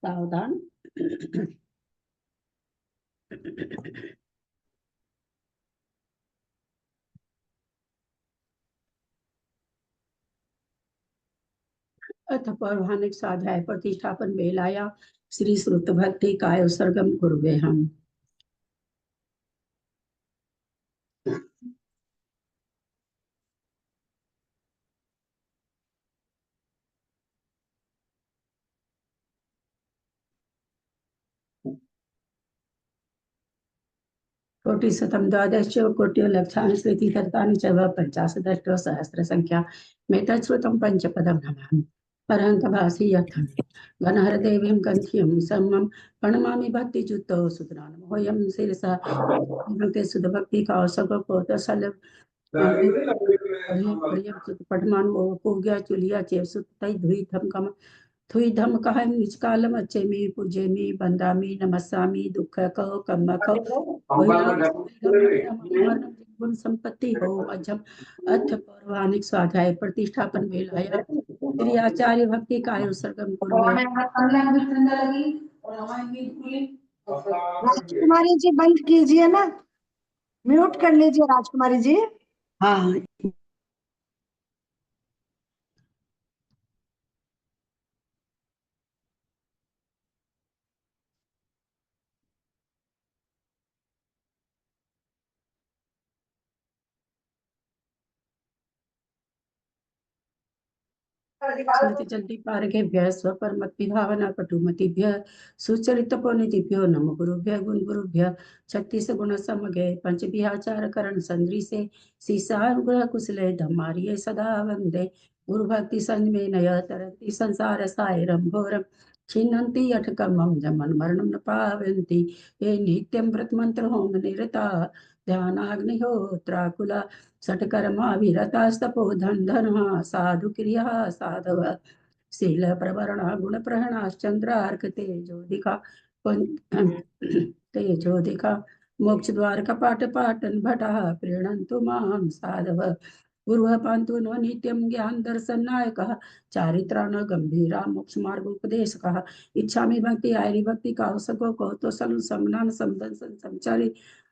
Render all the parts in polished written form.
सावधान। अथ पौराणिक स्वाध्याय प्रतिष्ठापन बेलाया श्री श्रुत भक्ति काय सर्गम कुर्वे हम। कोटिशतं द्वादश कोटिलक्षाणि स्मृतितत्तानि च पञ्चाशदष्ट सहस्र संख्या मेतच्छ्रुतं पंचपदं नमामि परहन्तभासि यथं गणहर देवीं गन्ध्यं सम्मं प्रणमामि भक्तियुक्तो सुतरानमोऽयं शिरसा भक्ति सुध भक्ति कौशक कोटसल पठमान पूज्या चुलिया चेव सुत तै धुई थम कम थुई धम कह निष्कालम अच्छे में पूजे में बंदामी नमस्सामी दुख कहो कम कहो गुण संपत्ति हो मध्यम अथ पौराणिक स्वाध्याय प्रतिष्ठापन वेलाया श्री आचार्य भक्ति काय सर्गम कुर्वे। राजकुमारी जी बंद कीजिए ना, म्यूट कर लीजिए राजकुमारी जी। हाँ, स्मृति चंडी पारगेभ्यः स्वपरमति भावना कटुमतिभ्यः सुचरितपोनितिभ्यो नमो गुरुभ्यः गुण गुरुभ्यः छत्तीस गुण समगे पंच विहाचार करण संद्रिसे सीसानुग्रह कुशले धम्मारिये सदा वंदे गुरु भक्ति संग में नय तरंति संसार सायरम घोरम छिन्नन्ति अठकमं जमन मरणं न पावन्ति ये नित्यं व्रत मंत्र होम निरता ध्यानाग्निहोत्राकुला सटकर्मा विरतास्तपो धन साधु क्रिया साधव शील प्रवरणा गुण प्रहणाश्चंद्रार्क तेजोदिका तेजोदिका मोक्ष द्वार कपाट पाटन भटा प्रीणन्तु मां साधव गुरुः पान्तु नो नित्यं ज्ञान दर्शन नायकः चारित्राण गंभीरा मोक्ष मार्ग उपदेशकः इच्छामि भक्ति आयरी भक्ति कौसको कौतोसल समनान समदन संचारी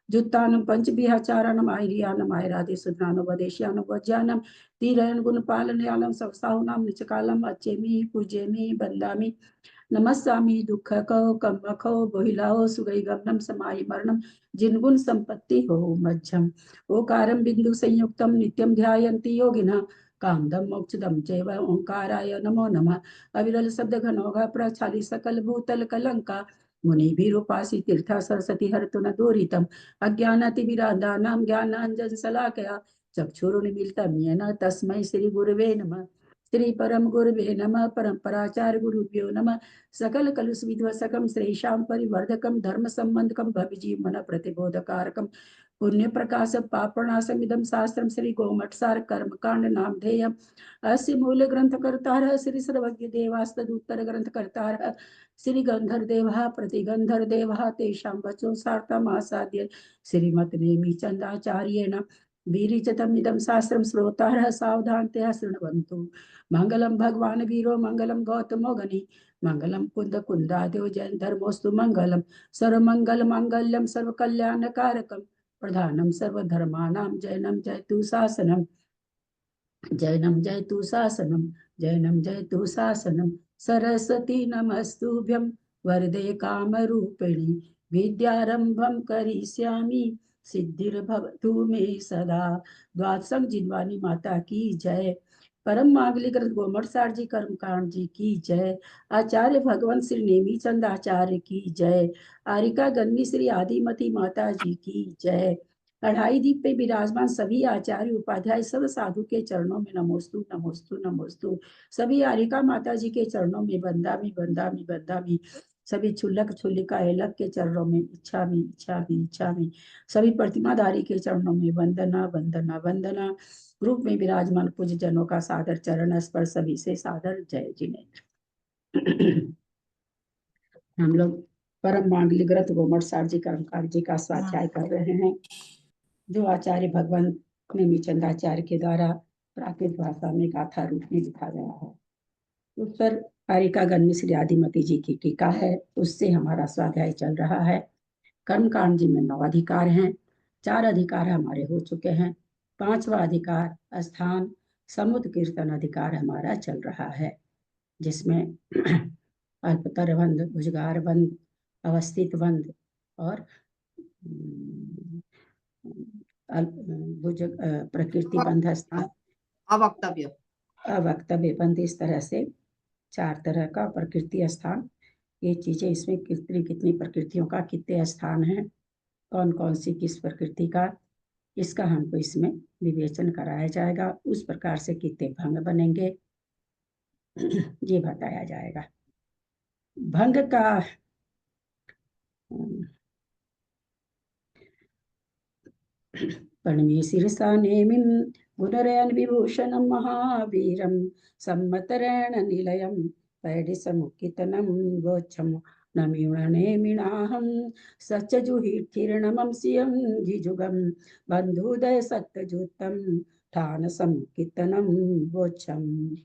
जुत्तानं पंच विहाचारणम आयरियानम आयरादि सुज्ञानो वदेश्यानो वज्ञानम तीरन गुण पालनयालम सवसाहुनाम निचकालम अच्छेमि पूजेमि बंदामि नमस्सामि दुख कहो कम खो बोहिलाओ सुगई गमनम समाई मरणम जिनगुण संपत्ति हो मध्यम ओकारम बिंदु संयुक्तम नित्यम ध्यायन्ति योगिनः कामदम मोक्षदम चैव ओंकाराय नमो नमः अविरल शब्द घनौघ प्रचाली सकल भूतल कलंका मुनि भी रूपासी तीर्था सरस्वती हरतु न दूरितम अज्ञानातिविराधानां ज्ञानांजन शलाकया चक्षुरुन्मीलितं येन तस्मै श्री गुरुवे नमः श्री परम गुरुवे नमः परंपराचार्य गुरुभ्यो नमः सकल कलुष विध्वसकम श्रेषां परिवर्धकम धर्म संबंधकम भविजीवन प्रतिबोधकारकम पुण्य प्रकाश पापनाशमिदं शास्त्रम श्री गोमठसार कर्मकांड नामधेयम् अस्य मूल ग्रंथकर्तारः श्री सर्वज्ञ देवास्तदुत्तर ग्रंथकर्तारः श्री गंधर देवा प्रतिगंधर देवा तेषां वचो सार्थमासाद्य श्रीमद्नेमि चंदाचार्येण वीरिचतमिदं शास्त्रं श्रोतारः सावधानतया शृण्वन्तु मंगलम भगवान वीरो मंगलम गौतमो गनि मंगलम कुंद कुंदादेव जैन धर्मोस्तु मंगलम सर्वमंगल मांगल्यम सर्वकल्याणकारकम प्रधानम सर्वधर्माणां जैनम जयतु शासनम जैनम जयतु शासनम जैनम जयतु शासनम सरस्वती नमस्तुभ्यं वरदे कामरूपिणी विद्यारंभं करिष्यामि सिद्धिर्भवतु मे सदा। द्वादशं जिनवानी माता की जय। परम मांगलिक ग्रंथ गोमठसार जी कर्मकांड जी की जय। आचार्य भगवंत श्री नेमी चंद आचार्य की जय। आरिका गन्नी श्री आदिमती माता जी की जय। अढ़ाई दीप पे विराजमान सभी आचार्य उपाध्याय सब साधु के चरणों में नमोस्तु नमोस्तु नमोस्तु। सभी आरिका माता जी के चरणों में बंदामी बंदामी बंदामी। सभी छुल्लक छुल्लिका एलक के चरणों में इच्छामी इच्छामी इच्छामी। सभी प्रतिमाधारी के चरणों में वंदना वंदना वंदना। ग्रुप में विराजमान पूज्य जनों का सादर चरण स्पर्श सभी से सादर जय जिनेन्द्र। हम लोग परम मांगलिक ग्रंथ गोमठसार जी कर्मकांड जी का स्वाध्याय कर रहे हैं, जो आचार्य भगवान नेमिचंदाचार्य के द्वारा प्राकृत भाषा में गाथा रूप में लिखा गया है। उस पर कारिकागण मिश्र आदिमती जी की टीका है, उससे हमारा स्वाध्याय चल रहा है। कर्मकांड जी में 9 अधिकार हैं, 4 अधिकार हमारे हो चुके हैं। 5वां अधिकार स्थान समुद्र कीर्तन अधिकार हमारा चल रहा है, जिसमें अल्पतर बंध, भुजगार बंध, अवस्थित बंध और प्रकृति बंध स्थान, अवक्तव्य अवक्तव्य बंध, इस तरह से 4 तरह का प्रकृति स्थान। ये चीजें इसमें कितनी कितनी प्रकृतियों का कितने स्थान हैं, कौन कौन सी किस प्रकृति का, इसका हमको इसमें विवेचन कराया जाएगा। उस प्रकार से कितने भंग बनेंगे ये बताया जाएगा। भंग का पणमी शीर्षा नेमिं गुणरयन विभूषणं महावीरं सम्मतरेण निलयं पैडिसमुक्कितनं गोच्छं नमिणनेमिणाहं सच्चजुहिर्थिर्णमं सियं जिजुगं बन्धुदय सत्तजुत्तं ठानसमुक्कितनं गोच्छम्।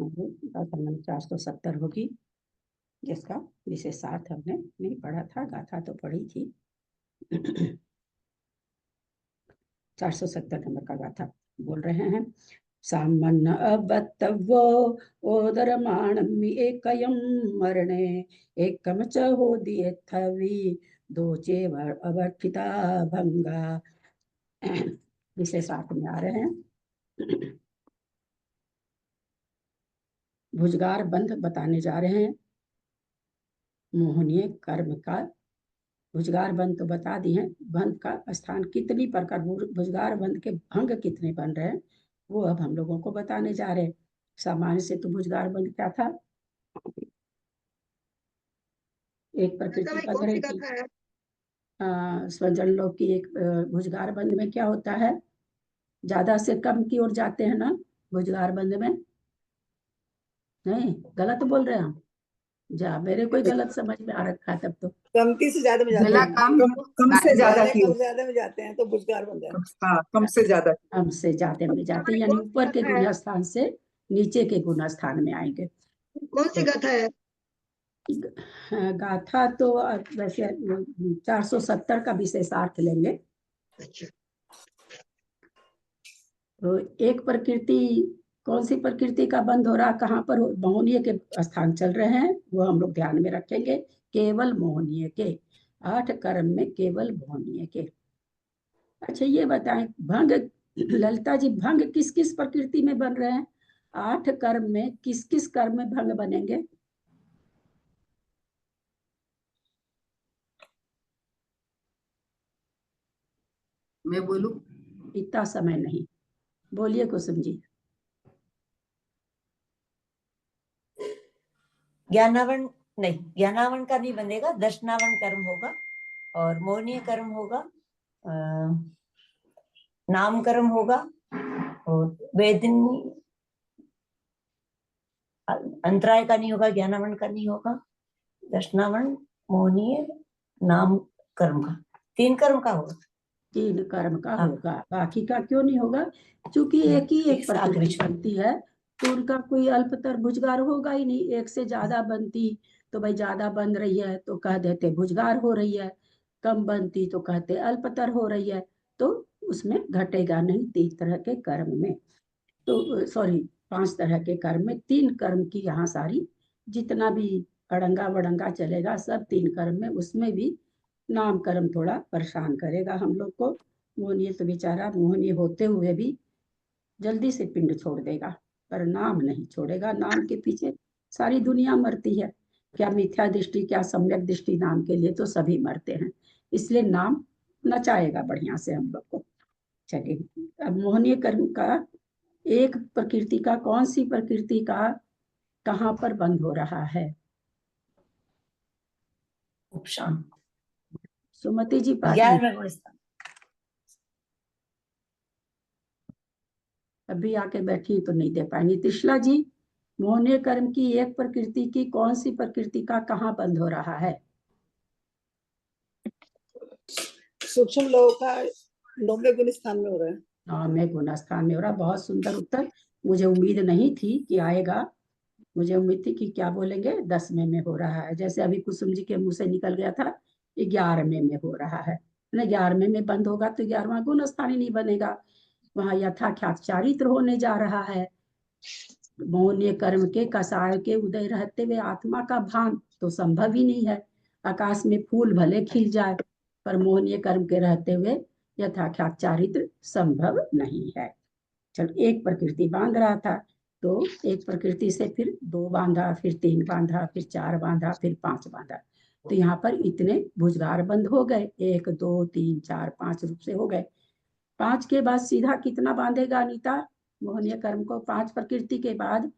गाथा नंबर 470 होगी, जिसका विशेषार्थ हमने नहीं पढ़ा था, गाथा तो पढ़ी थी। 470 नंबर का गाथा बोल रहे हैं। सामन्न अवत्तवो ओदरमाणं एकयं मरणे एकम च होदियथवि दो चेव अवर्थिता भंगा। विशेषार्थ में आ रहे हैं। भुजगार बंध बताने जा रहे हैं। मोहनीय कर्म का भुजगार बंध तो बता दिए हैं, बंध का स्थान कितनी प्रकार, भुजगार बंध के भंग कितने बन रहे हैं वो अब हम लोगों को बताने जा रहे हैं। सामान्य से तो भुजगार बंध क्या था, एक प्रकृति बंध रही थी। स्वजन लोग की एक भुजगार बंध में क्या होता है, ज्यादा से कम की ओर जाते हैं ना भुजगार बंध में। नहीं, गलत बोल रहे हैं हम, जा मेरे कोई गलत समझ में आ रखा है तब तो। कमती से ज्यादा में जाते हैं, कम से ज्यादा की कम से ज्यादा में जाते हैं तो भुजगार बन जाता है। हाँ, कम से ज्यादा हमसे जाते में जाते यानी ऊपर के गुण स्थान से नीचे के गुण स्थान में आएंगे। कौन सी गाथा है? गाथा तो वैसे 470 का विशेषार्थ लेंगे। अच्छा, तो एक प्रकृति, कौन सी प्रकृति का बंध हो रहा, कहाँ पर मोहनीय के स्थान चल रहे हैं वो हम लोग ध्यान में रखेंगे। केवल मोहनीय के, 8 कर्म में केवल मोहनीय के। अच्छा ये बताएं, भंग ललिता जी, भंग किस किस प्रकृति में बन रहे हैं? 8 कर्म में किस किस कर्म में भंग बनेंगे? मैं बोलूं? इतना समय नहीं, बोलिए कुसुम जी। ज्ञानावरण नहीं, ज्ञानावरण का नहीं बनेगा, दर्शनावरण कर्म होगा और मोहनीय कर्म होगा, नाम कर्म होगा और वेदनी अंतराय का नहीं होगा, ज्ञानावरण का नहीं होगा, दर्शनावरण, मोहनीय, नाम कर्म का, 3 कर्म का होगा। 3 कर्म का हाँ। होगा, बाकी का क्यों नहीं होगा? क्योंकि एक ही एक प्रकृति बनती है तो उनका कोई अल्पतर भुजगार होगा ही नहीं। एक से ज्यादा बनती तो भाई ज्यादा बन रही है तो कह देते भुजगार हो रही है, कम बनती तो कहते अल्पतर हो रही है, तो उसमें घटेगा नहीं 3 तरह के कर्म में। तो सॉरी, 5 तरह के कर्म में 3 कर्म की यहाँ सारी, जितना भी अड़ंगा वड़ंगा चलेगा सब 3 कर्म में। उसमें भी नाम कर्म थोड़ा परेशान करेगा हम लोग को। मोहनीय तो बेचारा मोहनीय होते हुए भी जल्दी से पिंड छोड़ देगा, पर नाम नहीं छोड़ेगा। नाम के पीछे सारी दुनिया मरती है, क्या मिथ्या दृष्टि क्या सम्यक दृष्टि, नाम के लिए तो सभी मरते हैं, इसलिए नाम नचाएगा बढ़िया से हम लोग को। चलिए, अब मोहनीय कर्म का एक प्रकृति का, कौन सी प्रकृति का कहाँ पर बंद हो रहा है? उपशान सुमति जी पाठ 11वें गुण स्थान। अभी आके बैठी तो नहीं दे पाएंगी। त्रिशला जी, मोहनीय कर्म की एक प्रकृति की कौन सी प्रकृति का कहाँ बंद हो रहा है? सूक्ष्म लोगों का 9वें गुण स्थान में हो रहा है। हाँ, मैं गुण स्थान में हो रहा। बहुत सुंदर उत्तर। मुझे उम्मीद नहीं थी कि आएगा। मुझे उम्मीद थी कि क्या बोलेंगे 10वें में हो रहा है, जैसे अभी कुसुम जी के मुंह से निकल गया था 11वें में हो रहा है ना। 11वें में बंद होगा तो 11वां गुण स्थान ही नहीं बनेगा। वहां यथाख्यात चारित्र होने जा रहा है। मौन्य कर्म के कसाय के उदय रहते हुए आत्मा का भान तो संभव ही नहीं है। आकाश में फूल भले खिल जाए पर मोहनीय कर्म के रहते हुए यथाख्यात चारित्र संभव नहीं है। चल, एक प्रकृति बांध रहा था तो एक प्रकृति से फिर 2 बांधा, फिर 3 बांधा, फिर 4 बांधा, फिर 5 बांधा। तो यहाँ पर इतने भुजगार बंद हो गए। 1 2 3 4 5 रूप से हो गए। 5 के बाद सीधा कितना बांधेगा अनीता मोहनीय कर्म को? 5 प्रकृति के बाद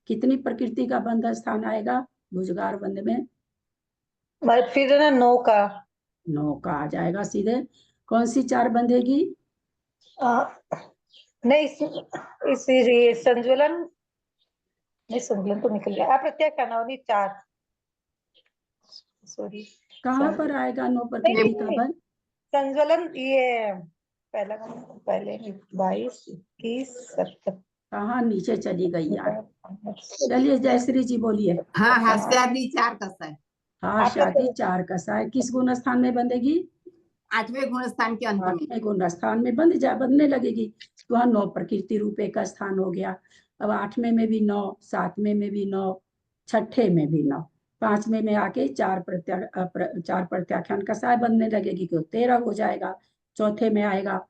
कितनी प्रकृति का बंध स्थान आएगा भुजगार बंध में? फिर ना 9 का 9 का आ जाएगा सीधे। कौन सी 4 बंधेगी? नहीं ये संज्वलन नहीं, संज्वलन तो निकल गया। अप्रत्याख्यान अवनी 4 सॉरी कहाँ पर आएगा 9 प्रकृति का बंध? संज्वलन ये पहले 22 21 27 कहाँ नीचे चली गई यार? चलिए जयश्री जी बोलिए। हाँ हाँ, शादी 4 कसा है। हाँ, शादी 4 कसा है। किस गुण स्थान में बंधेगी? 8वें गुण स्थान के अंत में। 8वें गुण स्थान में बंधने लगेगी। तो वहाँ 9 प्रकृति रूपे का स्थान हो गया। अब 8वें में भी 9, 7वें में भी 9, 6ठे में भी 9, 5वें में आके 4 प्रत्याख्यान कसाय बनने लगेगी तो 13 हो जाएगा। चौथे में आएगा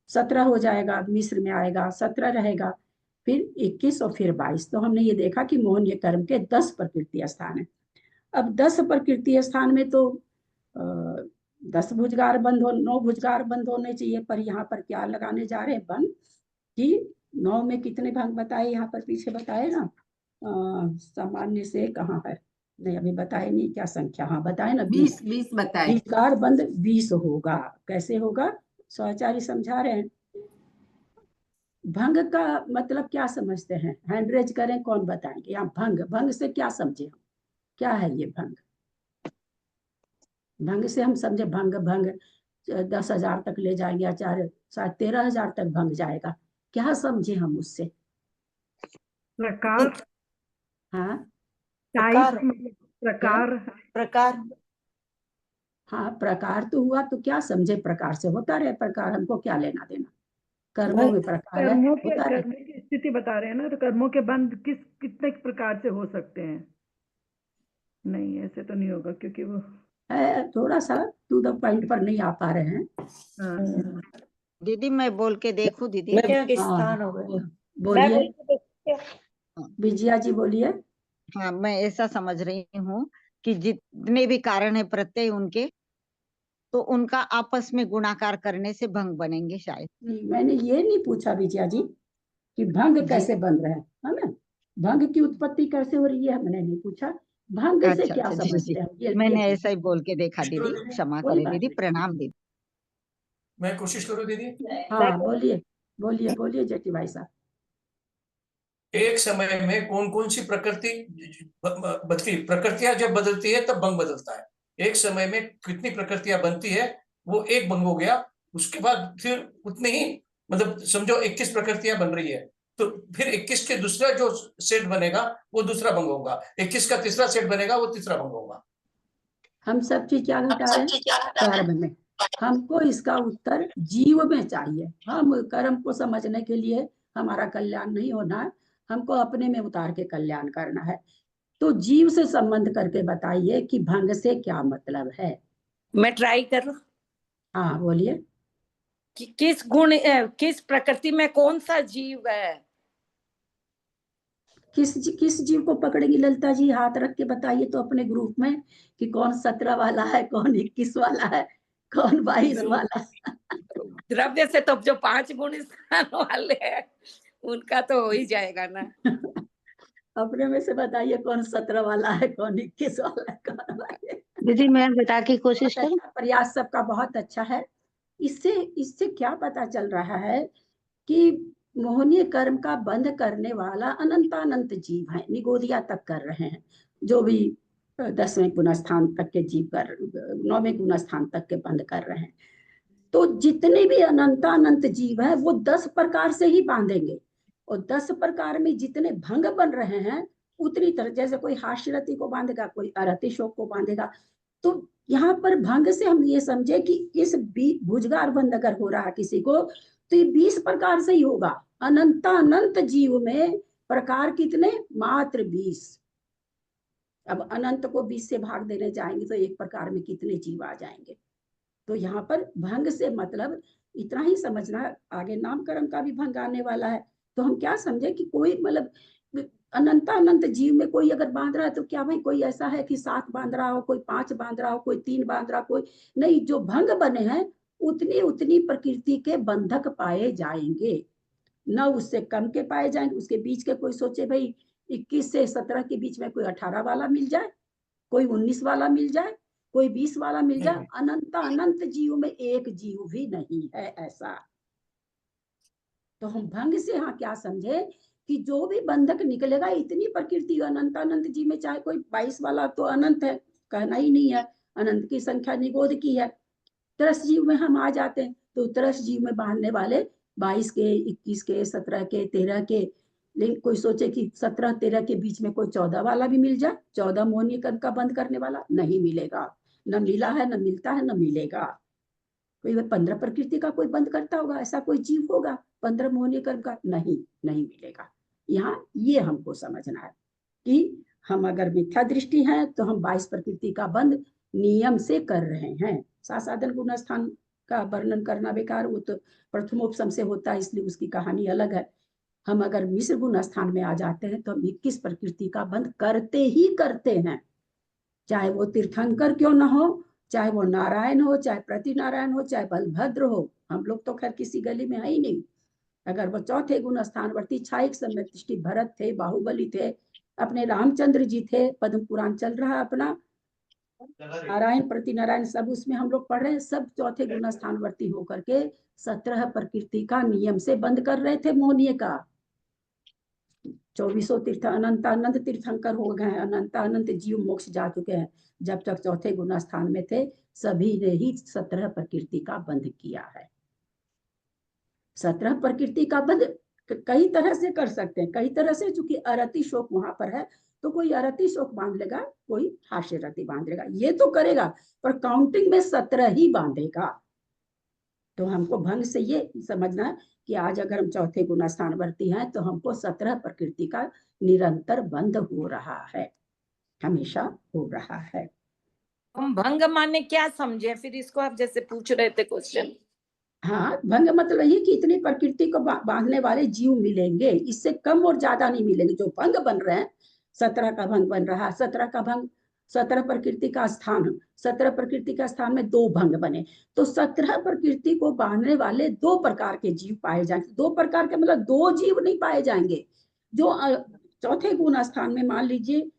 17 हो जाएगा। मिस्र में आएगा 17 रहेगा, फिर 21 और फिर 22। तो हमने ये देखा कि मोहनीय कर्म के 10 प्रकृति स्थान है। अब 10 प्रकृति स्थान में तो 10 भुजगार बंद हो, 9 भुजगार बंद होने चाहिए। पर यहाँ पर क्या लगाने जा रहे हैं बंद कि 9 में कितने भंग बताए? यहाँ पर पीछे बताए ना, सामान्य से कहाँ है? नहीं अभी बताए नहीं, क्या संख्या? हाँ बताए ना, 20 बताए। भुजगार बंद 20 होगा। कैसे होगा? स्वाचार्य समझा रहे हैं। भंग का मतलब क्या समझते हैं? हैंड रेज करें, कौन बताएंगे? यहाँ भंग से क्या समझे हम? क्या है ये भंग? भंग से हम समझे भंग 10,000 तक ले जाएंगे, आचार्य शायद 13,000 तक भंग जाएगा। क्या समझे हम उससे? प्रकार, हाँ प्रकार प्रकार हाँ, प्रकार तो हुआ। तो क्या समझे? प्रकार से होता रहे प्रकार, हमको क्या लेना देना? कर्मों में प्रकार है, होता रहे। कर्मों की स्थिति बता रहे हैं ना, तो कर्मों के बंध कितने प्रकार से हो सकते हैं? नहीं ऐसे तो नहीं होगा क्योंकि वो है, थोड़ा सा टू द पॉइंट पर नहीं आ पा रहे हैं। दीदी मैं बोल के देखूं दीदी? स्थान हो गए। बोलिए विजया जी, बोलिए। हाँ, मैं ऐसा समझ रही हूँ कि जितने भी कारण है प्रत्यय उनके, तो उनका आपस में गुणाकार करने से भंग बनेंगे शायद। मैंने ये नहीं पूछा विजया जी कि भंग कैसे बन रहे हैं, है ना? भंग की उत्पत्ति कैसे हो रही है हमने नहीं पूछा। भंग से अच्छा, क्या अच्छा, जी, समझते जी। हैं ये मैंने ऐसा ही बोल के देखा दीदी, क्षमा कोई करें बात दीदी, नहीं। प्रणाम दीदी। मैं कोशिश करूं दीदी? हाँ बोलिए बोलिए बोलिए जेठी भाई साहब। एक समय में कौन कौन सी प्रकृति बदलती, प्रकृतियां जब बदलती है तब भंग बदलता है। एक समय में कितनी प्रकृतियां बनती है, वो एक भंग हो गया। उसके बाद फिर उतनी ही, मतलब समझो 21 प्रकृतियां बन रही है, तो फिर 21 के दूसरा जो सेट बनेगा वो दूसरा भंग होगा। 21 का तीसरा सेट बनेगा वो तीसरा भंग होगा। हम सब चीज क्या घटा रहे हैं? कर्म में। हमको इसका उत्तर जीव में चाहिए। हम कर्म को समझने के लिए हमारा कल्याण नहीं होना है, हमको अपने में उतार के कल्याण करना है। तो जीव से संबंध करके बताइए कि भंग से क्या मतलब है? मैं ट्राई करूं हाँ बोलिए। कि किस प्रकृति में कौन सा जीव है? किस जीव को पकड़ेगी ललिता जी? हाथ रख के बताइए तो अपने ग्रुप में कि कौन 17 वाला है, कौन 21 वाला है, कौन 22 वाला है। द्रव्य से तो जो 5 गुण स्थान वाले हैं उनका तो हो ही जाएगा ना। अपने में से बताइए कौन 17 वाला है, कौन 21 वाला है, कौन 22। दीदी मैं बता की कोशिश करूं। प्रयास सबका बहुत अच्छा है। इससे क्या पता चल रहा है कि मोहनीय कर्म का बंध करने वाला अनंतानंत जीव है, निगोदिया तक कर रहे हैं। जो भी 10वें गुण स्थान तक के जीव कर, 9वें गुण स्थान तक के बंध कर रहे हैं। तो जितने भी अनंत जीव है वो 10 प्रकार से ही बांधेंगे, और 10 प्रकार में जितने भंग बन रहे हैं उतनी तरह, जैसे कोई हास्यरति को बांधेगा, कोई अरति शोक को बांधेगा। तो यहाँ पर भंग से हम ये समझे कि इस भुजगार बंध अगर हो रहा किसी को तो ये 20 प्रकार से ही होगा। अनंत जीव में प्रकार कितने? मात्र 20। अब अनंत को 20 से भाग देने जाएंगे तो एक प्रकार में कितने जीव आ जाएंगे। तो यहाँ पर भंग से मतलब इतना ही समझना, आगे नामकरण का भी भंग आने वाला है। तो हम क्या समझे कि कोई मतलब अनंत जीव में कोई अगर बांध रहा है तो क्या भाई कोई ऐसा है कि 7 बांध रहा हो, कोई 5 बांध रहा हो, कोई 3 बांध रहा हो, कोई नहीं। जो भंग बने हैं उतनी उतनी प्रकृति के बंधक पाए जाएंगे, न उससे कम के पाए जाएंगे। उसके बीच के कोई सोचे भाई 21 से 17 के बीच में कोई 18 वाला मिल जाए, कोई 19 वाला मिल जाए, कोई 20 वाला मिल जाए। अनंत जीव में एक जीव भी नहीं है ऐसा। तो हम भंग से यहाँ क्या समझे कि जो भी बंधक निकलेगा इतनी प्रकृति अनंत जीव में, चाहे कोई 22 वाला तो अनंत है, कहना ही नहीं है, अनंत की संख्या निगोद की है। 13 जीव में हम आ जाते हैं, तो 13 जीव में बांधने वाले 22 के, 21 के, 17 के, 13 के। लेकिन कोई सोचे कि 17-13 के बीच में कोई 14 वाला भी मिल जाए, 14 मोहनी कर्म का बंद करने वाला, नहीं मिलेगा। न मिला है, न मिलता है, न मिलेगा। कोई 15 प्रकृति का कोई बंद करता होगा, ऐसा कोई जीव होगा 15 मोहनी कर्म का? नहीं मिलेगा। यहाँ ये हमको समझना है कि हम अगर मिथ्या दृष्टि है तो हम 22 प्रकृति का बंद नियम से कर रहे हैं। साधन गुण स्थान का वर्णन करना बेकार, वो तो प्रथमोपसम से होता है, इसलिए उसकी कहानी अलग है। हम अगर मिश्र गुण स्थान में आ जाते हैं तो हम 21 प्रकृति का बंद करते ही करते हैं, चाहे वो तीर्थंकर क्यों ना हो, चाहे वो नारायण हो, चाहे प्रति नारायण हो, चाहे बलभद्र हो। हम लोग तो खैर किसी गली में है ही नहीं। अगर वो चौथे गुण स्थानवर्ती छायिक सम्यक्ति भरत थे, बाहुबली थे, अपने रामचंद्र जी थे, पद्म पुराण चल रहा अपना, नारायण प्रति नारायण सब उसमें हम लोग पढ़ रहे हैं, सब चौथे गुण स्थानवर्ती होकर के 17 प्रकृति का नियम से बंद कर रहे थे मोहनीय का। 24 तीर्थ अनंत तीर्थंकर हो गए हैं, अनंत जीव मोक्ष जा चुके हैं। जब तक चौथे गुण स्थान में थे सभी ने ही 17 प्रकृति का बंध किया है। 17 प्रकृति का बंध कई तरह से कर सकते हैं, कई तरह से। चूंकि अरति शोक वहां पर है तो कोई अरति शोक बांध लेगा, कोई हास्य रति बांध लेगा, ये तो करेगा, पर काउंटिंग में 17 ही बांधेगा। तो हमको भंग से ये समझना है कि आज अगर हम चौथे गुण स्थानवर्ती हैं तो हमको 17 प्रकृति का निरंतर बंध हो रहा है, हमेशा हो रहा है। हम भंग माने क्या समझे फिर इसको? आप जैसे पूछ रहे थे क्वेश्चन। हाँ, भंग मतलब ये कि इतनी प्रकृति को बांधने वाले जीव मिलेंगे, इससे कम और ज्यादा नहीं मिलेंगे। जो भंग बन रहे हैं, 17 का भंग बन रहा है, 17 का भंग, 17 प्रकृति का स्थान, 17 प्रकृति का स्थान में 2 भंग बने, तो 17 प्रकृति को बांधने वाले 2 प्रकार के जीव पाए जाएंगे। 2 प्रकार के मतलब 2 जीव नहीं पाए जाएंगे। जो चौथे गुण स्थान में मान लीजिए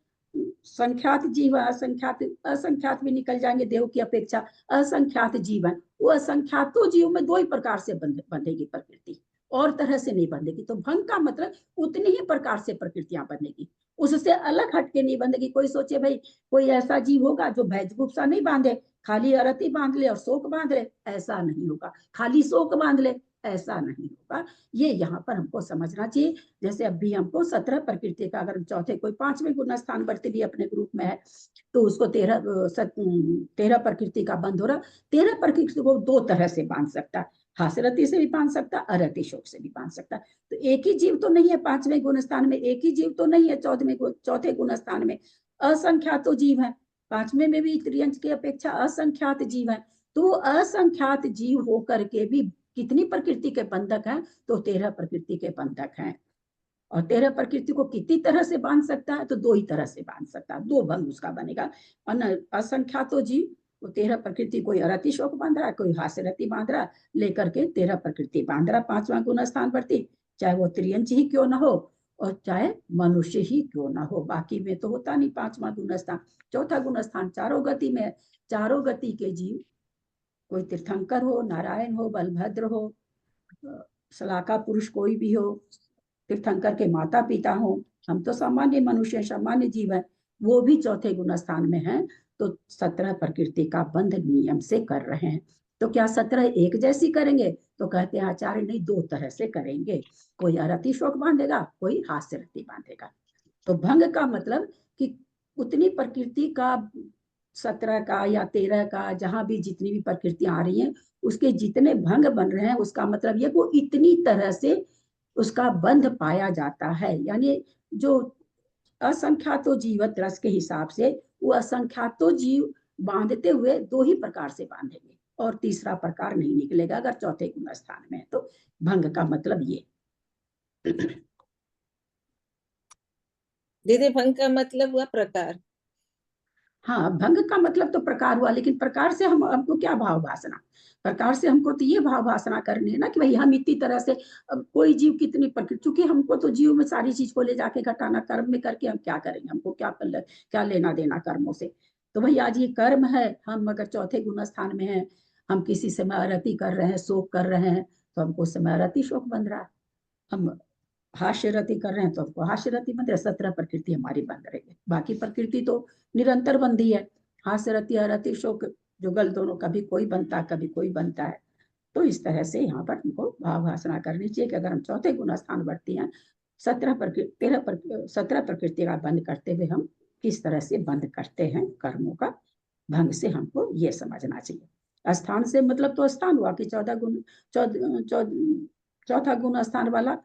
संख्यात जीव, असंख्यात भी निकल जाएंगे देव की अपेक्षा, असंख्यात जीव है, वो असंख्यातों जीव में 2 ही प्रकार से बंधेगी प्रकृति, और तरह से नहीं बंधेगी। तो भंग का मतलब उतनी ही प्रकार से प्रकृतियां बंधेगी, उससे अलग हटके नहीं बंधेगी। कोई सोचे भाई कोई ऐसा जीव होगा जो भैजगुप्सा नहीं बांधे, खाली अरति बांध ले और शोक बांध ले, ऐसा नहीं होगा। खाली शोक बांध ले, ऐसा नहीं होगा। ये यहाँ पर हमको समझना चाहिए। जैसे अभी हमको 17 प्रकृति का, अगर चौथे कोई 5वें गुण स्थान वर्ती भी अपने ग्रुप में है तो उसको 13 प्रकृति का बंध हो रहा। 13 प्रकृति को 2 तरह से बांध सकता है, हास्यरति से भी बांध सकता, अरति शोक से भी बांध सकता। तो एक ही जीव तो नहीं है 5वें गुण स्थान में, एक ही जीव तो नहीं है चौथे गुण स्थान में, असंख्यात जीव है। 5वें में भी त्रियंश की अपेक्षा असंख्यात जीव है। तो असंख्यात जीव होकर के भी कितनी प्रकृति के बंधक हैं? तो 13 प्रकृति के बंधक हैं। और 13 प्रकृति को कितनी तरह से बांध सकता है? तो 2 ही तरह से बांध सकता है, 2 भंग उसका बनेगा। असंख्यातो जीव, वो 13 प्रकृति, कोई अरति शोक बांध रहा है, कोई हास्यरति बांध रहा, लेकर के 13 प्रकृति बांध रहा 5वां गुण स्थान वर्ती, चाहे वो त्रियंश ही क्यों ना हो और चाहे मनुष्य ही क्यों ना हो। बाकी में तो होता नहीं 5वां गुण स्थान। चौथा गुण स्थान चारों गति में, चारों गति के जीव, कोई तीर्थंकर हो, नारायण हो, बलभद्र हो, सलाका पुरुष कोई भी हो, तीर्थंकर के माता पिता हो, हम तो सामान्य मनुष्य, सामान्य जीव है, वो भी चौथे गुण स्थान में हैं। तो 17 प्रकृति का बंध नियम से कर रहे हैं। तो क्या 17 एक जैसी करेंगे? तो कहते हैं आचार्य नहीं, 2 तरह से करेंगे, कोई अरति शोक बांधेगा, कोई हास्य रति बांधेगा। तो भंग का मतलब कि उतनी प्रकृति का 17 का या 13 का, जहां भी जितनी भी प्रकृतियां आ रही हैं, उसके जितने भंग बन रहे हैं, उसका मतलब ये वो इतनी तरह से उसका बंध पाया जाता है। यानी जो असंख्यातो जीवत रस के हिसाब से वो असंख्यातो जीव बांधते हुए 2 ही प्रकार से बांधेंगे और तीसरा प्रकार नहीं निकलेगा अगर चौथे गुण स्थान में है। तो भंग का मतलब ये। दीदी भंग का मतलब हुआ प्रकार। हाँ, भंग का मतलब तो प्रकार हुआ, लेकिन प्रकार से हमको क्या भाव वासना? प्रकार से हमको तो ये भाव वासना करनी है ना कि भाई हम इतनी तरह से, अब कोई जीव कितनी प्रकृति, चूंकि हमको तो जीव में सारी चीज को ले जाके घटाना, कर्म में करके हम क्या करेंगे? हमको क्या लेना देना कर्मों से? तो भाई आज ये कर्म है, हम अगर चौथे गुण स्थान में है, हम किसी से रति कर रहे हैं, शोक कर रहे हैं, तो हमको समय रति शोक बन रहा है। हम हास्य रति कर रहे हैं तो हमको हास्य रति बन रही है। 17 प्रकृति हमारी बंद रही है, बाकी प्रकृति तो निरंतर बंदी है। हास्य रति अरति शोक जुगल दोनों, कभी कोई बनता कभी कोई बनता है। तो इस तरह से यहाँ पर हमको भाव वासना करनी चाहिए कि अगर हम चौथे गुण स्थान बढ़ती हैं, 17 प्रकृति का बंद करते हुए हम किस तरह से बंद करते हैं कर्मों का, भंग से हमको ये समझना चाहिए। स्थान से मतलब तो स्थान हुआ कि 14 गुण, चौथा गुण स्थान वाला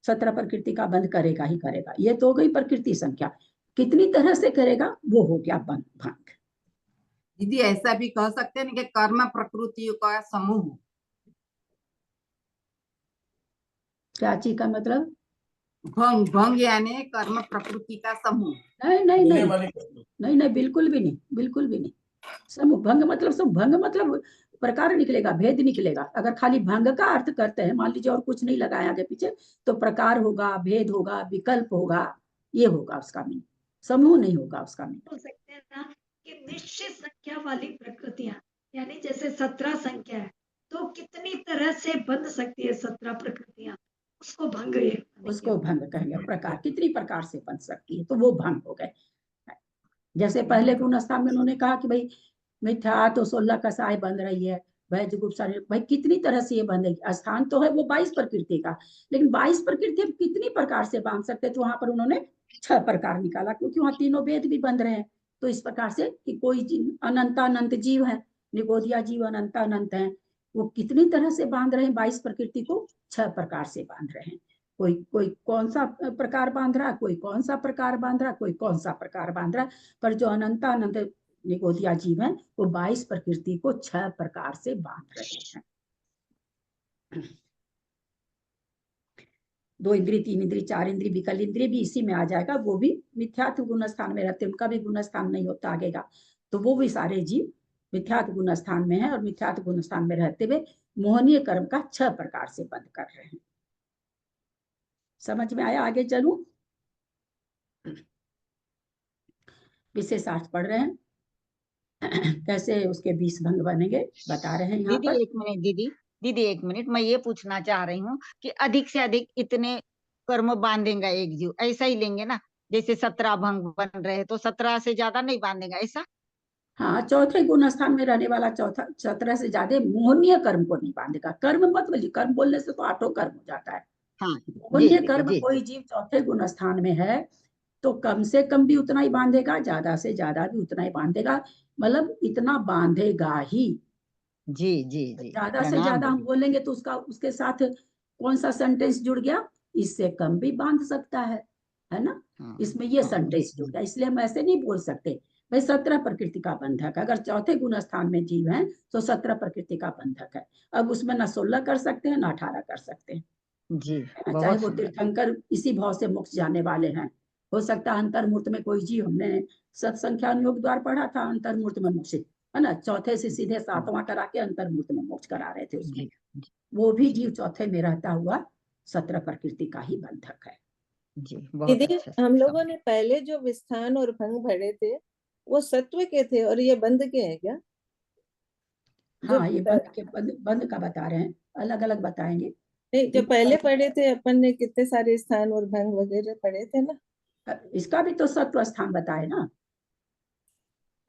17 प्रकृति का बंद करेगा ही करेगा। ये तो हो गई प्रकृति संख्या, कितनी तरह से करेगा वो हो गया बंद भंग। दीदी ऐसा भी कह सकते हैं कि कर्म प्रकृतियों का समूह। क्या चीज का मतलब? भंग भंग यानी कर्म प्रकृति का समूह। नहीं नहीं होने नहीं वाली नहीं नहीं, बिल्कुल भी नहीं, बिल्कुल भी नहीं। समूह भंग मतलब, सब भंग मतलब प्रकार निकलेगा, भेद निकलेगा। अगर खाली भंग का अर्थ करते हैं, मान लीजिए और कुछ नहीं लगाया आगे पीछे, तो प्रकार होगा, भेद होगा, विकल्प होगा, ये होगा उसका मीन, समूह नहीं होगा उसका मीन। बोल सकते हैं ना कि निश्चित संख्या वाली प्रकृतियां, यानी जैसे 17 संख्या है तो कितनी तरह से बंध सकती है 17 प्रकृतियां, उसको भंग उसको भंग कहेंगे। प्रकार कितनी प्रकार से बन सकती है, तो वो भंग हो गए। जैसे पहले गुण स्थान में उन्होंने कहा कि भाई मिथ्या तो 16 कसाय बन रही है, भाई कितनी तरह से ये बंधेगी? स्थान तो है वो 22 प्रकृति का, लेकिन 22 प्रकृति हम कितनी प्रकार से बांध सकते? तो वहां पर उन्होंने 6 प्रकार निकाला, क्योंकि वहां तीनों वेद भी बंध रहे हैं। तो इस प्रकार से कि कोई अनंत जीव है, निगोदिया जीव अनंत है, वो कितनी तरह से बांध रहे हैं? 22 प्रकृति को 6 प्रकार से बांध रहे हैं। कोई कोई कौन सा प्रकार बांध रहा, कोई कौन सा प्रकार बांध रहा, कोई कौन सा प्रकार बांध रहा, पर जो अनंत निगोदिया जीव है वो 22 प्रकृति को 6 प्रकार से बांध रहे हैं। 2 इंद्री, 3 इंद्री, 4 इंद्री, विकल इंद्री भी इसी में आ जाएगा। वो भी मिथ्यात्व गुण स्थान में रहते हैं, उनका भी गुण स्थान नहीं होता आगेगा। तो वो भी सारे जीव मिथ्यात्व गुण स्थान में है, और मिथ्यात्व गुण स्थान में रहते हुए मोहनीय कर्म का 6 प्रकार से बंद कर रहे हैं। समझ में आया? आगे चलूं? विशेषार्थ पढ़ रहे हैं, कैसे उसके 20 भंग बनेंगे बता रहे हैं यहाँ दीदी पर। एक मिनट, दीदी एक मिनट, मैं ये पूछना चाह रही हूँ कि अधिक से अधिक इतने कर्म बांधेगा एक जीव, ऐसा ही लेंगे ना? जैसे 17 भंग बन रहे हैं तो 17 से ज्यादा नहीं बांधेगा, ऐसा? हाँ, चौथे गुण स्थान में रहने वाला 17 से ज्यादा मोहनीय कर्म को नहीं बांधेगा। कर्म मत बोलिए, कर्म बोलने से तो 8 कर्म हो जाता है। हाँ, मोहनीय कर्म कोई जीव चौथे गुण स्थान में है तो कम से कम भी उतना ही बांधेगा, ज्यादा से ज्यादा भी उतना ही बांधेगा, मतलब इतना बांधेगा ही। जी जी जी, ज्यादा से ज्यादा हम बोलेंगे तो उसके साथ कौन सा सेंटेंस जुड़ गया? इससे कम भी बांध सकता है ना? इसमें ये सेंटेंस जुड़ गया, इसलिए हम ऐसे नहीं बोल सकते। भाई 17 प्रकृति का बंधक, अगर चौथे गुण स्थान में जीव है तो 17 प्रकृति का बंधक है। अब उसमें ना 16 कर सकते हैं ना 18 कर सकते हैं जी, चाहे वो तीर्थंकर इसी भाव से मोक्ष जाने वाले हैं। हो सकता है अंतर्मूर्त में कोई जीव, हमने सत्संख्या योग द्वार पढ़ा था, अंतर्मूर्त में मोक्ष है ना, चौथे से सीधे 7वां करा के अंतर्मूर्त में मोक्ष करा रहे थे उसमें। वो भी जीव चौथे में रहता हुआ 17 प्रकृति का ही बंधक है। जी, दीदी हम लोगों ने पहले जो विस्थान और भंग भरे थे वो सत्व के थे और ये बंध के हैं क्या? हाँ, ये बंध का बता रहे हैं, अलग अलग बताएंगे। नहीं, जो पहले पढ़े थे अपन ने कितने सारे स्थान और भंग वगैरह पढ़े थे ना। इसका भी तो सत्व स्थान बताए ना।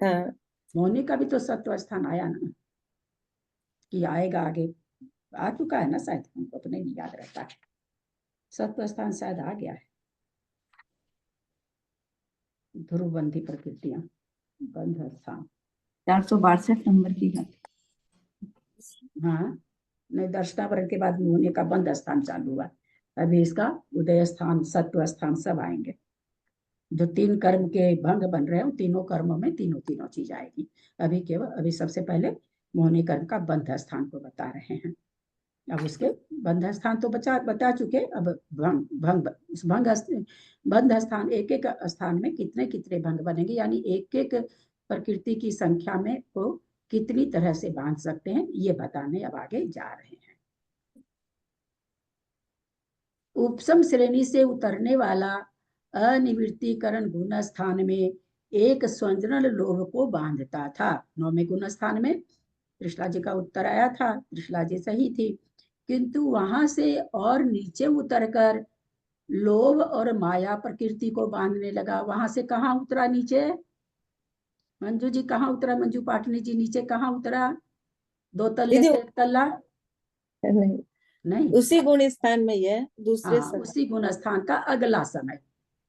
हाँ, मोहनी का भी तो सत्व स्थान आया ना, कि आएगा आगे, आ चुका है ना शायद, हमको अपने नहीं याद रहता है। सत्व स्थान शायद आ गया है। ध्रुवबंधी प्रकृतियां, बंध स्थान 462 नंबर की है। हाँ, नहीं, दर्शनावरण के बाद होने का बंध स्थान चालू हुआ। अभी इसका उदय स्थान, सत्व स्थान सब आएंगे। जो 3 कर्म के भंग बन रहे हैं, तीनों कर्मों में तीनों चीज आएगी। अभी सबसे पहले मोहनी कर्म का बंध स्थान को बता रहे हैं। अब उसके बंध स्थान तो बता चुके। अब बंध स्थान, एक एक स्थान में कितने कितने भंग बनेंगे, यानी एक एक प्रकृति की संख्या में को कितनी तरह से बांध सकते हैं, ये बताने अब आगे जा रहे हैं। उपसम श्रेणी से उतरने वाला अनिवृत्तिकरण गुण स्थान में एक स्वजनल लोभ को बांधता था। 9वें गुण स्थान में त्रिशला जी का उत्तर आया था, त्रिशला जी सही थी, किंतु वहां से और नीचे उतरकर लोभ और माया प्रकृति को बांधने लगा। वहां से कहाँ उतरा नीचे? मंजू जी कहाँ उतरा? मंजू पाटनी जी नीचे कहाँ उतरा? 2 तल्ले से 1 तल्ला नहीं, उसी गुण स्थान में यह दूसरे हाँ, उसी गुण स्थान का अगला समय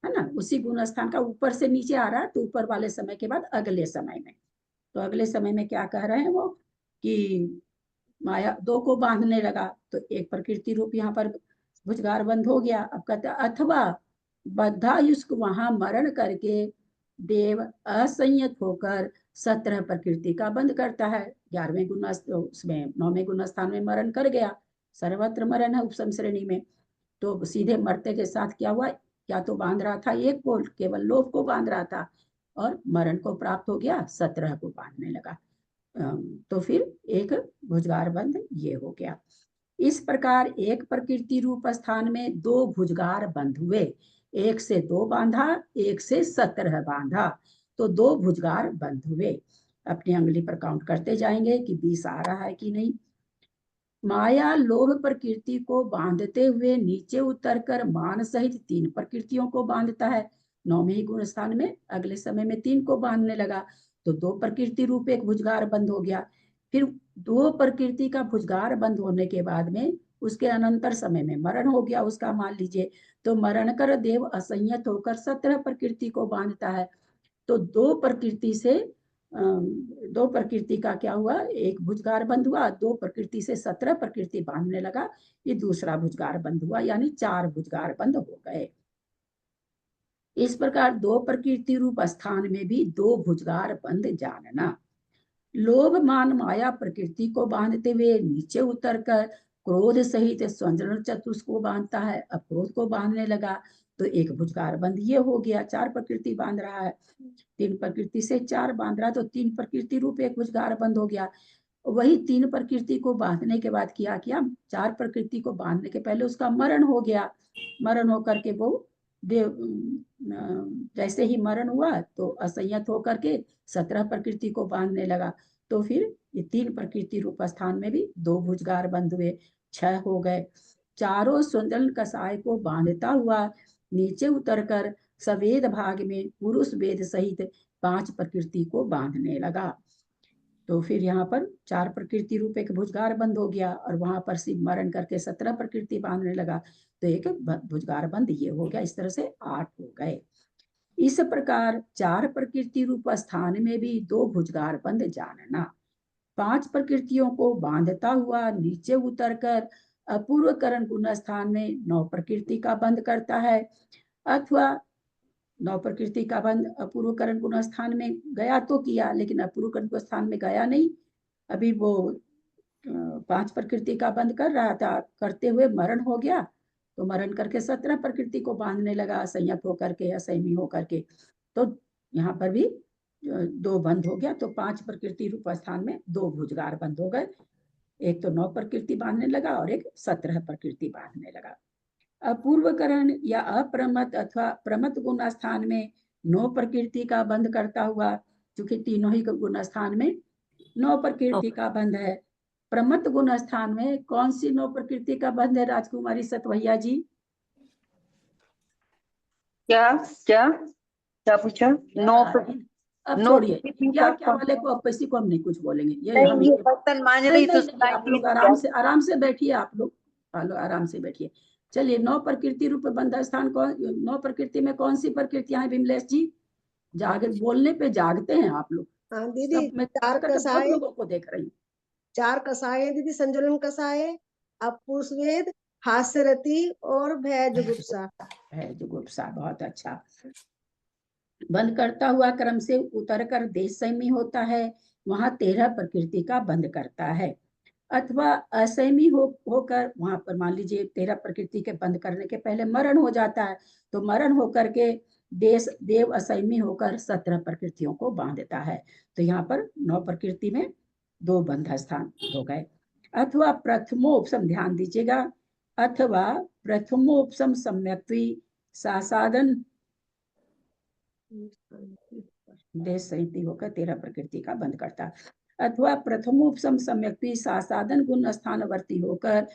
है ना। उसी गुण स्थान का ऊपर से नीचे आ रहा है, तो ऊपर वाले समय के बाद अगले समय में, तो अगले समय में क्या कह रहे हैं वो कि माया 2 को बांधने लगा। तो एक प्रकृति रूप यहाँ पर भुजगार बंद हो गया। अब कहते अथवा बद्धायुष्क वहां मरण करके देव असंयत होकर 17 प्रकृति का बंद करता है। 11वें गुण उसमें 9वें गुण स्थान में मरण कर गया, सर्वत्र मरण है उपसम श्रेणी में। तो सीधे मरते के साथ क्या हुआ? क्या तो बांध रहा था एक को, केवल लोभ को बांध रहा था, और मरण को प्राप्त हो गया, 17 को बांधने लगा। तो फिर एक भुजगार बंध ये हो गया। इस प्रकार एक प्रकृति रूप स्थान में 2 भुजगार बंध हुए। 1 से 2 बांधा, 1 से 17 बांधा, तो 2 भुजगार बंध हुए। अपनी अंगुली पर काउंट करते जाएंगे कि 20 आ रहा है कि नहीं। माया लोभ प्रकृति को बांधते हुए नीचे उतरकर मान सहित 3 प्रकृतियों को बांधता है। 9वें गुण स्थान में अगले समय में 3 को बांधने लगा, तो 2 प्रकृति रूप एक भुजगार बंद हो गया। फिर 2 प्रकृति का भुजगार बंद होने के बाद में उसके अनंतर समय में मरण हो गया उसका, मान लीजिए। तो मरण कर देव असंयत होकर 17 प्रकृति को बांधता है। तो 2 प्रकृति से 2 प्रकृति का क्या हुआ? एक भुजगार बंद हुआ, 2 प्रकृति से 17 प्रकृति बांधने लगा, ये दूसरा भुजगार बंद हुआ, यानी 4 भुजगार बंद हो गए। इस प्रकार 2 प्रकृति रूप स्थान में भी 2 भुजगार बंद जानना। लोभ मान माया प्रकृति को बांधते हुए नीचे उतरकर क्रोध सहित स्वजन चतुष्क को बांधता है। अब क्रोध को बांधने लगा, तो एक भुजगार बंद ये हो गया, 4 प्रकृति बांध रहा है। 3 प्रकृति से 4 बांध रहा, तो 3 प्रकृति रूप एक भुजगार बंद हो गया। वही 3 प्रकृति को बांधने के बाद क्या किया? 4 प्रकृति को बांधने के पहले उसका मरण हो गया। मरण होकर के वो जैसे ही मरण हुआ तो असंयत होकर के 17 प्रकृति को बांधने लगा। तो फिर ये 3 प्रकृति रूप स्थान में भी 2 भुजगार बंद हुए, 6 हो गए। चारों सुंदर कसाय को बांधता हुआ नीचे उतरकर सवेद भाग में पुरुष वेद सहित 5 प्रकृति को बांधने लगा। तो फिर यहाँ पर 4 प्रकृति रूप एक भुजगार बंद हो गया, और वहां पर शिव मरण करके 17 प्रकृति बांधने लगा, तो एक भुजगार बंद ये हो गया। इस तरह से 8 हो गए। इस प्रकार 4 प्रकृति रूप स्थान में भी 2 भुजगार बंद जानना। 5 प्रकृतियों को बांधता हुआ नीचे उतरकर अपूर्व करण गुण स्थान में 9 प्रकृति का बंद करता है, अथवा 9 प्रकृति का बंद अपूर्व करण गुण स्थान में गया तो किया, लेकिन अपूर्व करण स्थान में गया नहीं। अभी वो 5 प्रकृति का बंद कर रहा था, करते हुए मरण हो गया, तो मरण करके 17 प्रकृति को बांधने लगा, असंयत होकर के, असंयमी होकर के। तो यहाँ पर भी 2 बंद हो गया, तो 5 प्रकृति रूप स्थान में 2 भुजगार बंद हो गए। एक तो 9 प्रकृति बांधने लगा और एक 17 प्रकृति बांधने लगा। अपूर्वकरण या अप्रमत अथवा प्रमत गुण स्थान में 9 प्रकृति का बंद करता हुआ, क्योंकि तीनों ही गुण स्थान में 9 प्रकृति का बंद है। प्रमत गुण स्थान में कौन सी 9 प्रकृति का बंद है राजकुमारी सतवैया जी? क्या क्या क्या पूछा? 9 अब नो छोड़िए, प्रकृति क्या पर क्या वाले को अब किसी को हम नहीं कुछ बोलेंगे, ये नहीं, हम ये बर्तन मांज रही तो नहीं, सुनाई आप नहीं लोग आराम से बैठिए, आप लोग आराम से बैठिए। चलिए, 9 प्रकृति रूप बंध स्थान कौन, 9 प्रकृति में कौन सी प्रकृतियां हैं विमलेश जी? बोलने पे जागते हैं आप लोग। हाँ दीदी, सब मैं चार करके बहुत कसाय, लोगों को देख रही हूँ। 4 कसाय हैं दीदी, संजुलन कसाय, अपुरुषवेद, हास्यरति और भय जुगुप्सा। है जुगुप्सा, बहुत अच्छा। बंद करता हुआ क्रम से उतरकर देश संयमी होता है, वहां 13 प्रकृति का बंद करता है। अथवा असंयमी होकर वहां पर मान लीजिए 13 प्रकृति के बंद करने के पहले मरण हो जाता है, तो मरण होकर के देव असंयमी होकर 17 प्रकृतियों को बांधता है। तो यहाँ पर 9 प्रकृति में 2 बंध स्थान हो गए। अथवा प्रथमोपसम, ध्यान दीजिएगा, अथवा प्रथमोपसम सम्यक्त्वी सासादन देश संयमी होकर 13 प्रकृति का बंद करता, अथवा प्रथमोपसम सम्यक्त्वी सासादन गुण स्थानवर्ती होकर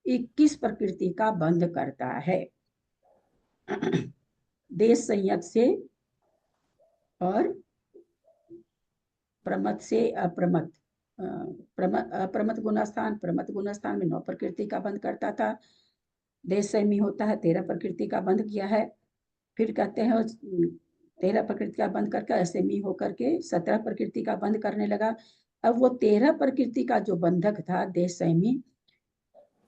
21 प्रकृति का बंद करता है। देश संयत से और प्रमत से अप्रमत, अप्रमत गुणस्थान, प्रमत गुणस्थान में 9 प्रकृति का बंद करता था। देश संयमी होता है, 13 प्रकृति का बंद किया है। फिर कहते हैं 13 प्रकृति का बंद करके असंयमी होकर के 17 प्रकृति का बंद करने लगा। अब वो 13 प्रकृति का जो बंधक था देश संयमी,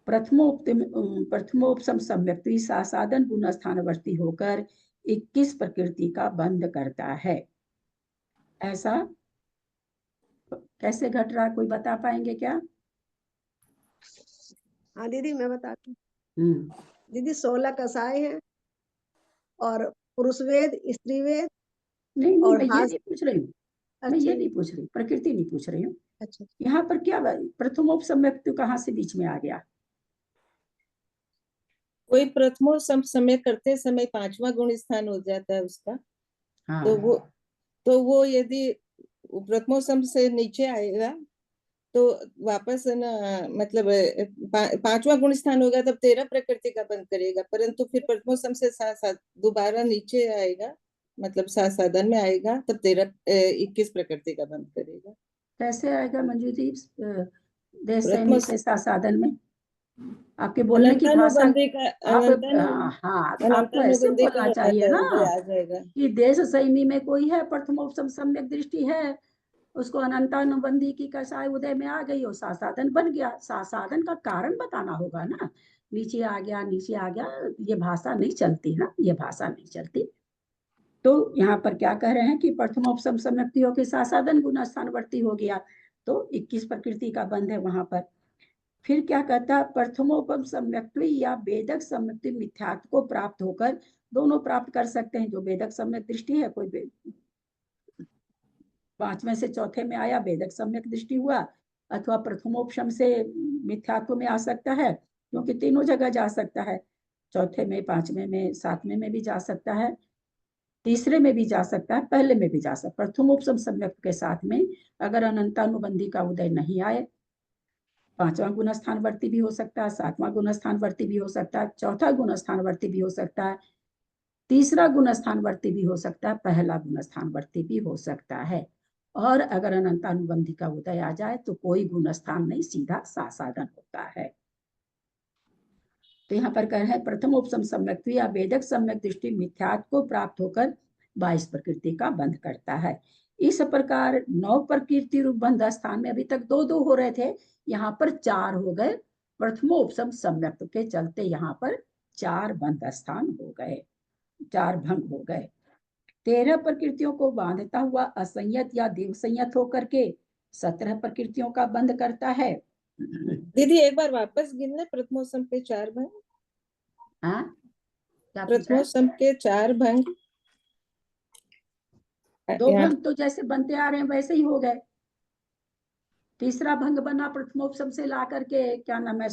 प्रथमोपसम सम्यक्त्वी सासादन गुण स्थानवर्ती होकर 21 प्रकृति का बंद करता है। ऐसा कैसे घट रहा, कोई बता पाएंगे क्या? हाँ दीदी, मैं बताती हूँ। दीदी 16 कसाय हैं और पुरुषवेद, स्त्रीवेद नहीं, और मैं ये नहीं पूछ रही हूँ, मैं ये नहीं पूछ रही, प्रकृति नहीं पूछ रही हूँ। अच्छा, यहाँ पर क्या प्रथमोपसम्यक्त्व कहाँ से बीच में आ गया? कोई प्रथमो समय करते समय 5वां गुण स्थान हो जाता है उसका। हाँ। तो वो यदि प्रथमो सम से नीचे आएगा तो वापस है ना, मतलब 5वां गुण स्थान होगा तब 13 प्रकृति का बंद करेगा, परंतु फिर प्रथमो सम से दोबारा नीचे आएगा, मतलब साधन में आएगा तब 21 प्रकृति का बंद करेगा। कैसे आएगा मंजू जी देश संयमी से साधन में? आपके बोलने की भाषा, आपको ऐसे बोलना चाहिए ना कि देश संयमी में कोई है, प्रथमोपसम सम्यक दृष्टि है, उसको अनंतानुबंधी की कसाय उदय में आ गई और साधन बन गया। साधन का कारण बताना होगा ना, नीचे आ गया ये भाषा नहीं चलती ना, ये भाषा नहीं चलती। तो यहाँ पर क्या कह रहे हैं कि प्रथमोपसम सम्यक्ति होकर साधन गुण स्थानवर्ती हो गया, तो 21 प्रकृति का बंध है वहां पर। फिर क्या कहता है, प्रथमोपम सम्यक्त्व या वेदक सम्यक्ति मिथ्यात्व को प्राप्त होकर, दोनों प्राप्त कर सकते हैं। जो वेदक सम्यक दृष्टि है, कोई 5वें से चौथे में आया वेदक सम्यक दृष्टि हुआ, अथवा प्रथमोपम से मिथ्यात्व में आ सकता है, क्योंकि तीनों जगह जा सकता है, चौथे में, 5वें में, 7वें में भी जा सकता है, तीसरे में भी जा सकता है, पहले में भी जा सकता है। प्रथमोपम सम्यक के साथ में अगर अनंतानुबंधी का उदय नहीं आए, 5वां गुण स्थानवर्ती भी हो सकता है, 7वां गुण स्थानवर्ती भी हो सकता है, चौथा गुण स्थानवर्ती भी हो सकता है, तीसरा गुण स्थानवर्ती भी हो सकता है, पहला गुण स्थानवर्ती भी हो सकता है। और अगर अनंतानुबंधी का उदय आ जाए तो कोई गुण स्थान नहीं, सीधा साधन होता है। तो यहाँ पर कह रहे हैं प्रथमोपसम सम्यक्त्व या वेदक सम्यक दृष्टि मिथ्यात्व को प्राप्त होकर 22 प्रकृति का बंध करता है। इस प्रकार 9 प्रकृति रूप बंध स्थान में अभी तक 2-2 हो रहे थे, यहाँ पर 4 हो गए। प्रथमोपसम सम्यक्त्व के चलते यहाँ पर 4 बंध स्थान हो गए, 4 भंग हो गए। 13 प्रकृतियों को बांधता हुआ असंयत या देव संयत होकर के 17 प्रकृतियों का बंध करता है। दीदी एक बार वापस गिनना, प्रथमोपसम के 4 भंग। प्रथमोपसम के 4 भंग, 2 भंग तो जैसे बनते आ रहे हैं वैसे ही हो गए। तीसरा भंग बना प्रथमोपसम से ला करके, क्या नाम है,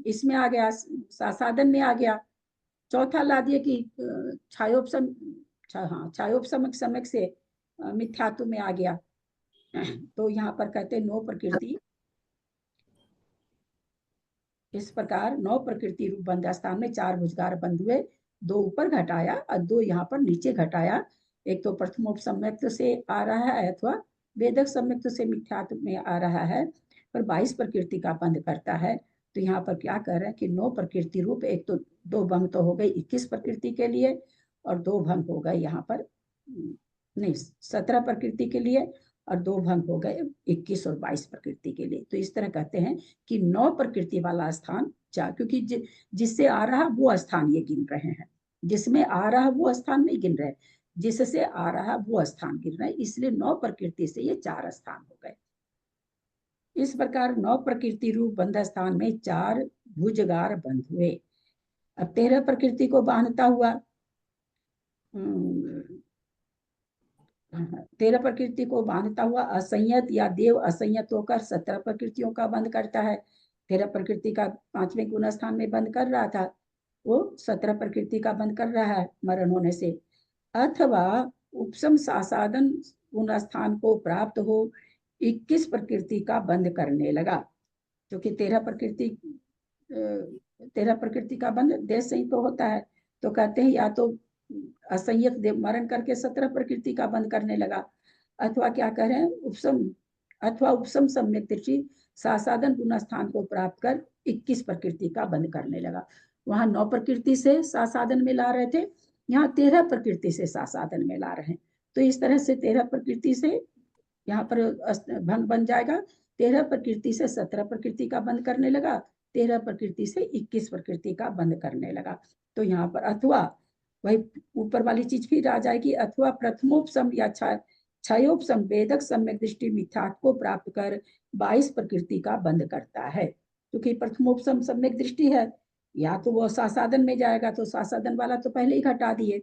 इसमें आ गया, साधन में आ गया। चौथा ला दिए कि छायोपसम समक से मिथ्यात्व में आ गया। तो यहाँ पर कहते 9 प्रकृति, इस प्रकार 9 प्रकृति रूप बंध स्थान में 4 भुजगार बंध हुए, 2 ऊपर घटाया और 2 यहाँ पर नीचे घटाया। एक तो प्रथमोपसम्यक्त से आ रहा है अथवा वेदक सम्यक्त से मिथ्यात्व में आ रहा है, पर 22 प्रकृति का बंध करता है। तो यहाँ पर क्या कह रहे हैं कि 9 प्रकृति रूप, एक तो 2 भंग तो हो गई 21 प्रकृति के लिए, और 2 भंग हो गए यहाँ पर नहीं 17 प्रकृति के लिए, और 2 भंग हो गए 21 और 22 प्रकृति के लिए। तो इस तरह कहते हैं कि 9 प्रकृति वाला स्थान क्योंकि जिससे आ रहा वो स्थान ये गिन रहे हैं, जिसमें आ रहा वो स्थान नहीं गिन रहे, जिससे आ रहा वो स्थान गिन रहे, इसलिए 9 प्रकृति से ये 4 स्थान हो गए। इस प्रकार 9 प्रकृति रूप बंध स्थान में 4 भुजगार बंध हुए। अब 13 प्रकृति को बांधता हुआ 13 प्रकृति को बांधता हुआ असंयत या देव असंयत होकर 17 प्रकृतियों का बंध करता है। 13 प्रकृति का 5वें गुण स्थान में बंद कर रहा था, वो 17 प्रकृति का बंद कर रहा है मरण होने से। अथवा उपसम सासादन गुण स्थान को प्राप्त हो 21 प्रकृति का बंद करने लगा, क्योंकि 13 प्रकृति का बंध देश से ही तो होता है। तो कहते हैं या तो असंयत देव मरण करके 17 प्रकृति का बंद करने लगा, अथवा क्या कह रहे हैं उपसम सम्यक दृष्टि सासादन गुण स्थान को प्राप्त कर 21 प्रकृति का बंद करने लगा। वहां 9 प्रकृति से सासादन में ला रहे थे, यहाँ 13 प्रकृति से सासादन में ला रहे हैं। तो इस तरह से 13 प्रकृति से यहाँ पर भंग बन जाएगा। 13 प्रकृति से 17 प्रकृति का बंद करने लगा, 13 प्रकृति से 21 प्रकृति का बंद करने लगा। तो यहाँ पर अथवा वही ऊपर वाली चीज फिर आ जाएगी, अथवा प्रथमोपसम या क्षयोपसम वेदक सम्यक दृष्टि मिथ्यात्व को प्राप्त कर 22 प्रकृति का बंद करता है। क्योंकि प्रथमोपसम सम्यक दृष्टि है, या तो वो सासादन में जाएगा, तो सासादन वाला तो पहले ही घटा दिए,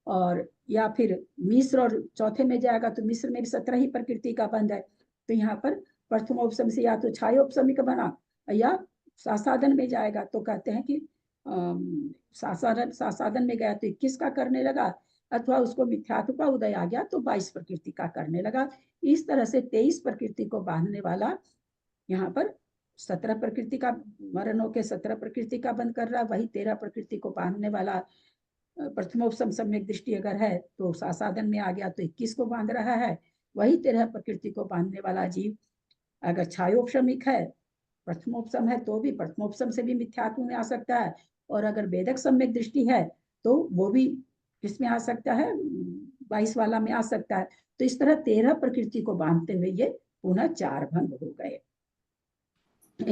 और या फिर मिश्र और चौथे में जाएगा तो मिश्र में भी 17 ही प्रकृति का बंध है। तो यहाँ पर प्रथमोपसम से या तो छायोपसमिक बना, या सासादन में जाएगा तो कहते हैं कि सासादन में गया तो 21 का करने लगा, अथवा उसको मिथ्यात्व का उदय आ गया तो 22 प्रकृति का करने लगा। इस तरह से 23 प्रकृति को बांधने वाला यहाँ पर 17 प्रकृति का मरण होकर 17 प्रकृति का बंद कर रहा, वही 13 प्रकृति को बांधने वाला प्रथमोपसम सम्यक दृष्टि अगर है तो सासादन में आ गया तो 21 को बांध रहा है। वही 13 प्रकृति को बांधने वाला जीव अगर छायोपशमिक है, प्रथमोपसम है, तो भी प्रथमोपसम से भी मिथ्यात्व में आ सकता है, और अगर वेदक सम्यक दृष्टि है तो वो भी किसमें आ सकता है, 22 वाला में आ सकता है। तो इस तरह 13 प्रकृति को बांधते हुए ये पुनः 4 भंग हो गए,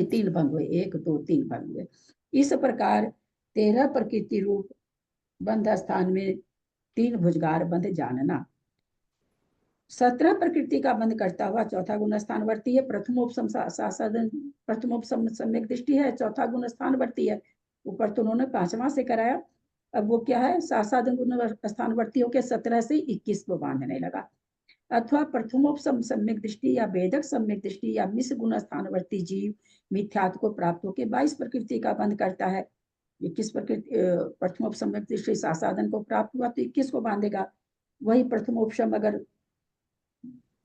3 भंग हुए, 1 2 3 भंग हुए। इस प्रकार 13 प्रकृति रूप बंध स्थान में 3 भुजगार बंध जानना। 17 प्रकृति का बंध करता हुआ चौथा गुण स्थान वर्ती है। प्रथमोपसम सासादन प्रथमोपसम सम्यक दृष्टि है, चौथा गुण स्थान वर्ती है। ऊपर तो उन्होंने 5वां से कराया, अब वो क्या है, सासादन गुण स्थान वर्ती होकर 17 से 21 को बांधने लगा। अथवा प्रथमोपसम सम्यक दृष्टि या वेदक सम्यक दृष्टि या मिश्र गुण स्थानवर्ती जीव मिथ्यात्व को प्राप्त होकर 22 प्रकृति का बंध करता है। 21 प्रकृति प्रथमोपसम दृष्टि सासादन को प्राप्त हुआ तो 21 को बांधेगा। वही प्रथमोपसम अगर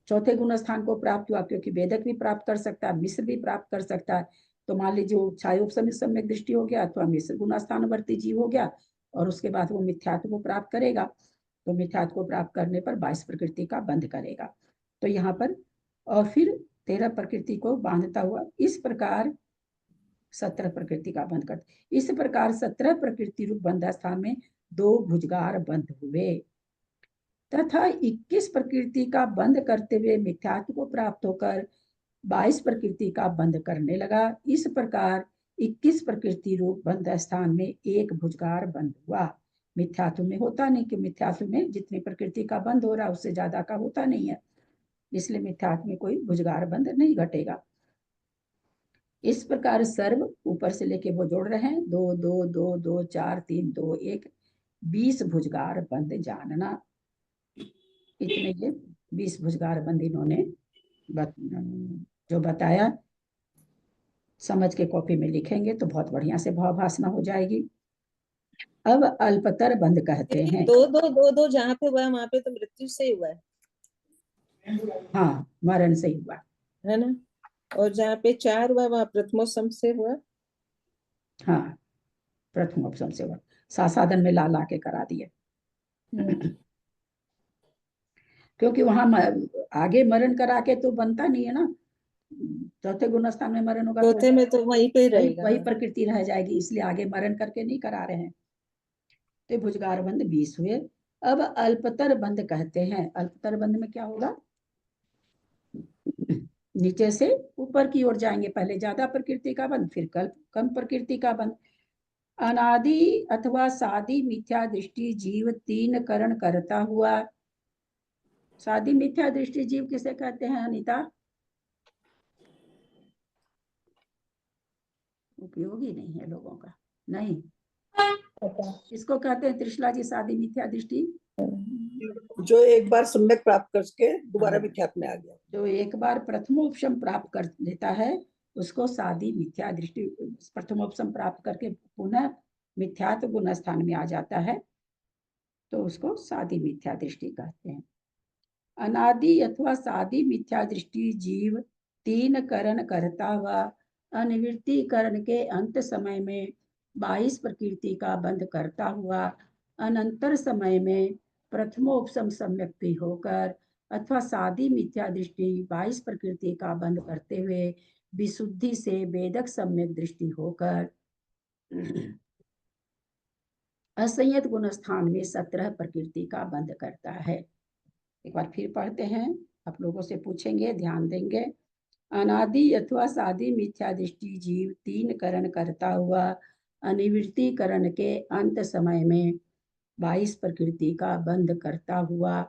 चौथे गुण स्थान को प्राप्त हुआ, क्योंकि वेदक भी प्राप्त कर सकता है, मिश्र भी प्राप्त कर सकता है, तो मान लीजिए वो छायोपसम सम्यक दृष्टि हो गया अथवा मिश्र गुण स्थानवर्ती जीव हो गया, और उसके बाद वो मिथ्यात्व को प्राप्त करेगा, तो मिथ्यात्व को प्राप्त करने पर 22 प्रकृति का बंध करेगा। तो यहाँ पर और फिर 13 प्रकृति को बांधता हुआ इस प्रकार 17 प्रकृति का बंध करता। इस प्रकार 17 प्रकृति रूप बंध स्थान में 2 भुजगार बंध हुए, तथा 21 प्रकृति का बंध करते हुए मिथ्यात्व को प्राप्त होकर 22 प्रकृति का बंध करने लगा। इस प्रकार 21 प्रकृति रूप बंध स्थान में 1 भुजगार बंध हुआ। मिथ्यात्व में होता नहीं, कि मिथ्यात्व में जितनी प्रकृति का बंध हो रहा उससे ज्यादा का होता नहीं है, इसलिए मिथ्यात्व में कोई भुजगार बंध नहीं घटेगा। इस प्रकार सर्व ऊपर से लेके वो जोड़ रहे हैं 2 2 2 2 4 3 2 1 20 भुजगार बंध जानना। इतने ये 20 भुजगार बंध इन्होंने जो बताया, समझ के कॉपी में लिखेंगे तो बहुत बढ़िया से भावभाषा हो जाएगी। अब अल्पतर बंध कहते हैं। 2 2 2 2 जहाँ पे हुआ है वहां पे तो मृत्यु से ही हुआ है, हाँ मरण से ही हुआ है ना, और जहाँ पे 4 हुआ वहाँ प्रथमोपसम से हुआ। हाँ प्रथमोपसम से हुआ, सासादन में ला ला के करा दिए। क्योंकि वहां आगे मरण करा के तो बनता नहीं है ना। चौथे गुण स्थान में मरण होगा चौथे में तो वहीं पे ही रहेगा। वही प्रकृति रह जाएगी, इसलिए आगे मरण करके नहीं करा रहे हैं। तो भुजगार बंध 20 हुए। अब अल्पतर बंध कहते हैं। अल्पतर बंध में क्या होगा, नीचे से ऊपर की ओर जाएंगे, पहले ज्यादा प्रकृति का बंध, फिर कम प्रकृति का बंध। अनादि अथवा सादी मिथ्या दृष्टि जीव 3 करण करता हुआ। सादी मिथ्या दृष्टि जीव किसे कहते हैं अनीता? उपयोगी नहीं है लोगों का, नहीं इसको कहते हैं त्रिशला जी सादी मिथ्या दृष्टि? जो एक बार सम्यक प्राप्त करके दोबारा मिथ्यात्व में आ गया। जो एक बार प्रथमोपशम प्राप्त कर लेता है उसको सादी मिथ्या दृष्टि, प्रथमोपशम प्राप्त करके पुनः मिथ्यात्व गुण स्थान में आ जाता है तो उसको सादी मिथ्या दृष्टि कहते हैं। अनादि अथवा सादी मिथ्या दृष्टि जीव 3 करण करता हुआ अनिवृत्ति करण के अंत समय में 22 प्रकृति का बंध करता हुआ अनंतर समय में प्रथमोपशम सम्यक्ति होकर अथवा सादी मिथ्या दृष्टि 22 प्रकृति का बंध करते हुए विशुद्धि से वेदक सम्यक दृष्टि होकर असंयत गुण स्थान में 17 प्रकृति का बंध करता है। एक बार फिर पढ़ते हैं, आप लोगों से पूछेंगे, ध्यान देंगे। अनादि अथवा सादी मिथ्या दृष्टि जीव 3 करण करता हुआ अनिवृत्ति करण के अंत समय में 22 प्रकृति का बंध करता हुआ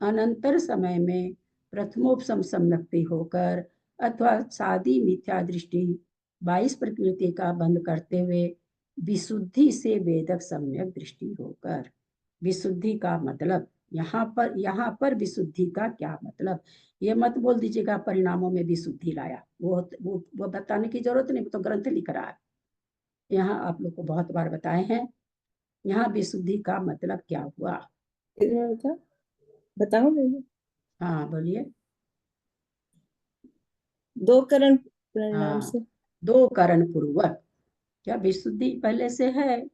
अनंतर समय में प्रथमोपशम सम्यक्ति होकर अथवा सादी मिथ्या दृष्टि 22 प्रकृति का बंध करते हुए विशुद्धि से वेदक सम्यक दृष्टि होकर। विशुद्धि का मतलब यहाँ पर विशुद्धि का क्या मतलब, ये मत बोल दीजिएगा परिणामों में विशुद्धि लाया, वो बताने की जरूरत नहीं, वो तो ग्रंथ लिख रहा है। यहाँ आप लोग को बहुत बार बताए हैं, यहाँ विशुद्धि का मतलब क्या हुआ बताओ मुझे। हाँ बोलिए। 2 करण परिणाम से, 2 करण पूर्वक। क्या विशुद्धि पहले से है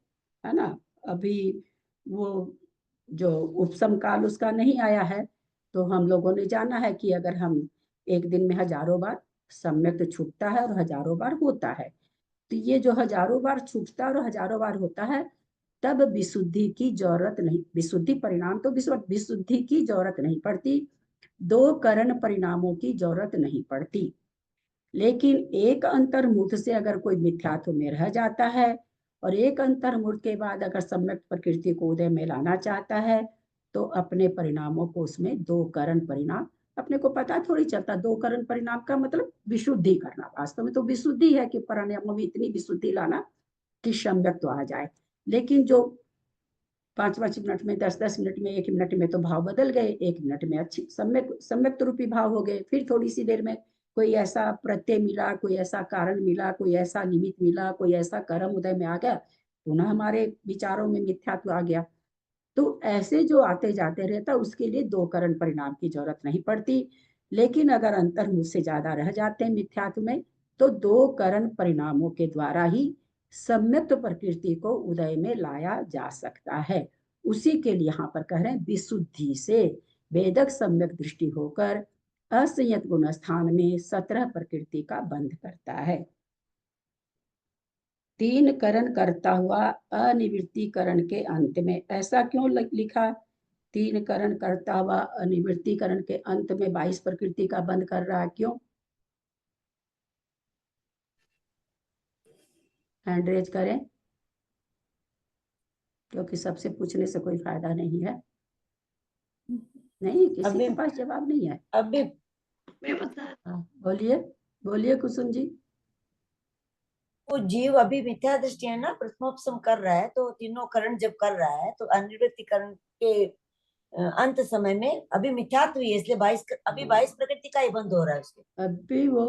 ना? अभी वो जो उपशम काल उसका नहीं आया है, तो हम लोगों ने जाना है कि अगर हम एक दिन में हजारों बार सम्यक तो छूटता है और हजारों बार होता है, तो ये जो हजारों बार छूटता और हजारों बार होता है तब विशुद्धि की जरूरत नहीं, विशुद्धि परिणाम तो विशुद्धि की जरूरत नहीं पड़ती, 2 करण परिणामों की जरूरत नहीं पड़ती। लेकिन एक अंतर्मुख से अगर कोई मिथ्यात्व में रह जाता है और एक अंतर्मुख के बाद अगर सम्यक प्रकृति को उदय में लाना चाहता है तो अपने परिणामों को उसमें 2 करण परिणाम, अपने को पता थोड़ी चलता 2 करण परिणाम का मतलब विशुद्धि करना। वास्तव में तो विशुद्धि है कि परिणामों में इतनी विशुद्धि लाना कि सम्यक तो आ जाए। लेकिन जो 5-5 मिनट में, 10-10 मिनट में, 1 मिनट में तो भाव बदल गए, 1 मिनट में अच्छी सम्यक रूपी भाव हो गए, फिर थोड़ी सी देर में कोई ऐसा प्रत्यय मिला, कोई ऐसा कारण मिला, कोई ऐसा निमित्त मिला, कोई ऐसा कर्म उदय में आ गया, पुनः हमारे विचारों में मिथ्यात्व आ गया। तो ऐसे जो आते जाते रहता उसके लिए 2 करण परिणाम की जरूरत नहीं पड़ती। लेकिन अगर अंतर्मुख से ज्यादा रह जाते हैं मिथ्यात्व में तो 2 करण परिणामों के द्वारा ही सम्यक प्रकृति को उदय में लाया जा सकता है। उसी के लिए यहाँ पर कह रहे हैं विशुद्धि से वेदक सम्यक दृष्टि होकर असंयत गुण स्थान में 17 प्रकृति का बंध करता है। 3 करण करता हुआ अनिवृत्ति करण के अंत में, ऐसा क्यों लिखा? 3 करण करता हुआ अनिवृत्ति करण के अंत में 22 प्रकृति का बंध कर रहा है, क्यों? हैंड रेज करें, क्योंकि सबसे पूछने से कोई फायदा नहीं है। नहीं, किसी के पास जवाब नहीं है। अभी मैं बता, बोलिए कुसुम जी। वो जीव अभी मिथ्या दृष्टि है ना, प्रथमोपशम कर रहा है, तो तीनों करण जब कर रहा है तो अनिवृत्ति करण के अंत समय में अभी मिथ्यात्व हुई है, इसलिए 22 प्रकृति का ही बंद हो रहा है उसके। अभी वो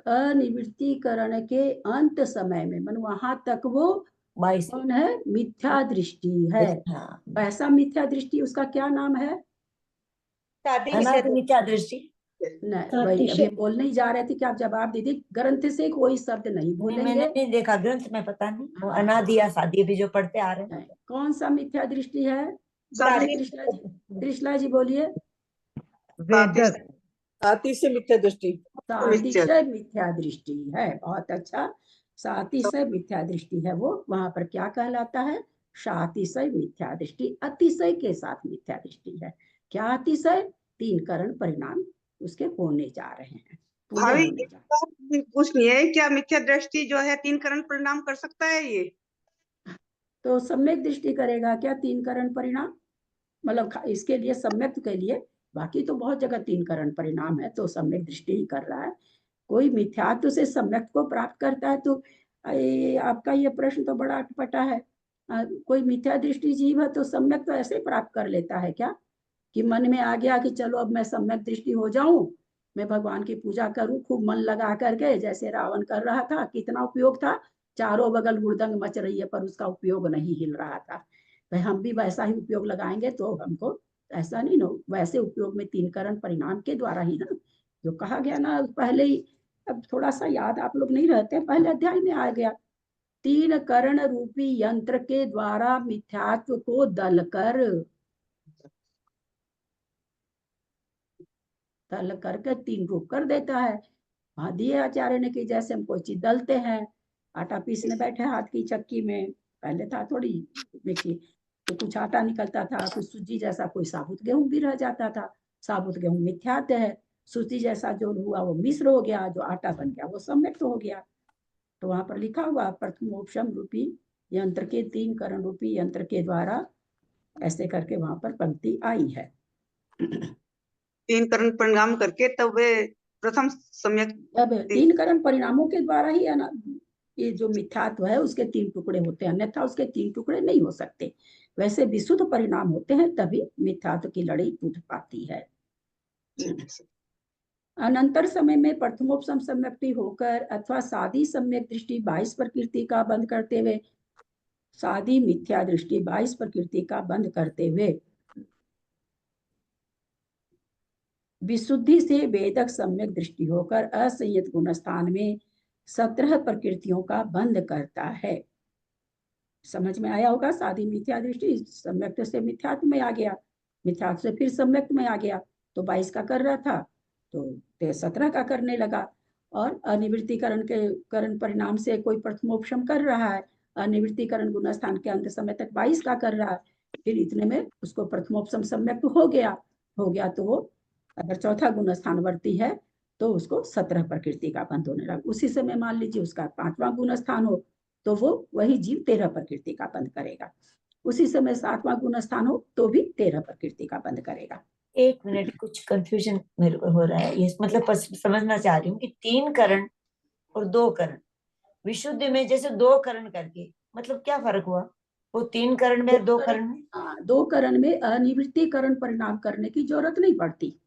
अनिवृत्ति करण के अंत समय में, मन वहां तक वो 22 कौन है? मिथ्या दृष्टि है। ऐसा मिथ्या दृष्टि, उसका क्या नाम है? मिथ्या दृष्टि। नहीं, अभी बोलने ही जा रहे थे कि आप जवाब दीजिए, ग्रंथ से कोई शब्द नहीं बोलेंगे। मैंने नहीं देखा ग्रंथ में, पता नहीं, वो अनादि या सादी भी जो पढ़ते आ रहे हैं। कौन सा मिथ्या दृष्टि है? त्रिशला जी बोलिए। वेदस सातिशय मिथ्या दृष्टि। सातिशय मिथ्या दृष्टि है। बहुत अच्छा, सातिशय मिथ्या दृष्टि है वो। वहां पर क्या कहलाता है? सातिशय मिथ्या दृष्टि, अतिशय के साथ मिथ्या दृष्टि है। क्या अतिशय? 3 करण परिणाम उसके होने जा रहे हैं, पूरे भाभी होने जा एक बात पूछनी है, क्या मिथ्या दृष्टि जो है 3 करण परिणाम कर सकता है ये? तो सम्यक दृष्टि करेगा क्या 3 करण परिणाम? मतलब इसके लिए सम्यक के लिए, बाकी तो बहुत जगह 3 करण परिणाम है, तो सम्यक दृष्टि ही कर रहा है। कोई मिथ्यात्व से सम्यक को प्राप्त करता है तो आपका ये प्रश्न तो बड़ा अटपटा है। कोई मिथ्या दृष्टि जीव है तो सम्यक तो ऐसे प्राप्त कर लेता है क्या कि मन में आ गया कि चलो अब मैं सम्यक दृष्टि हो जाऊं, मैं भगवान की पूजा करूं खूब मन लगा करके, जैसे रावण कर रहा था। कितना उपयोग था, चारों बगल हुड़दंग मच रही है पर उसका उपयोग नहीं हिल रहा था। भाई हम भी वैसा ही उपयोग लगाएंगे तो हमको ऐसा नहीं ना, वैसे उपयोग में 3 करण परिणाम के द्वारा ही ना, जो कहा गया ना पहले ही। अब थोड़ा सा याद आप लोग नहीं रहते, पहले अध्याय में आ गया, 3 करण रूपी यंत्र के द्वारा मिथ्यात्व को दल करके 3 रूप कर देता है। वहां दिए आचार्य ने कि जैसे हम कोई चीज दलते हैं, आटा पीसने बैठे हाथ की चक्की में, पहले था थोड़ी मिक्सी, तो कुछ आटा निकलता था, कुछ सूजी जैसा, कोई साबुत गेहूं भी रह जाता था। साबुत गेहूं मिथ्यात्व है, सूजी जैसा जो हुआ वो मिश्र हो गया, जो आटा बन गया वो सम्यक तो हो गया। तो वहां पर लिखा हुआ प्रथमोपशम रूपी यंत्र के 3 करण रूपी यंत्र के द्वारा, ऐसे करके वहां पर पंक्ति आई है। 3 करण परिणाम करके तब वे प्रथम सम्यक। अब 3 करण परिणामों के द्वारा ही है ना, ये जो मिथ्यात्व है उसके 3 टुकड़े होते हैं, अन्यथा उसके 3 टुकड़े नहीं हो सकते। वैसे विशुद्ध परिणाम होते हैं तभी मिथ्यात्व की लड़ाई टूट पाती है। अनंतर समय में प्रथमोपशम सम्यक्ति होकर अथवा सादी सम्यक दृष्टि 22 प्रकृति का बंद करते हुए, सादी मिथ्या दृष्टि 22 प्रकृति का बंद करते हुए विशुद्धि से वेदक सम्यक दृष्टि होकर असंयत गुण स्थान में 17 प्रकृतियों का बंद करता है। समझ में आया होगा? सादी मिथ्या दृष्टि सम्यक से मिथ्यात्व में आ गया, मिथ्यात्व से फिर सम्यक में आ गया, तो 22 का कर रहा था तो 17 का करने लगा। और अनिवृत्तिकरण के करण परिणाम से कोई प्रथमोपशम कर रहा है, अनिवृत्तिकरण गुण स्थान के अंत समय तक 22 का कर रहा है, फिर इतने में उसको प्रथमोपशम सम्यक हो गया तो वो अगर चौथा गुण स्थानवर्ती है तो उसको 17 प्रकृति का बंद होने लगा। उसी समय मान लीजिए उसका 5वां गुण स्थान हो तो वो वही जीव 13 प्रकृति का बंद करेगा। उसी समय 7वां गुण स्थान हो तो भी 13 प्रकृति का बंद करेगा। 1 मिनट, कुछ कंफ्यूजन मेरे को हो रहा है। ये मतलब समझना चाह रही हूँ कि 3 करण और 2 करण, विशुद्ध में जैसे 2 करण करके, मतलब क्या फर्क हुआ? वो 3 करण में 2 करण में? 2 करण में अनिवृत्तिकरण परिणाम करने की जरूरत नहीं पड़ती।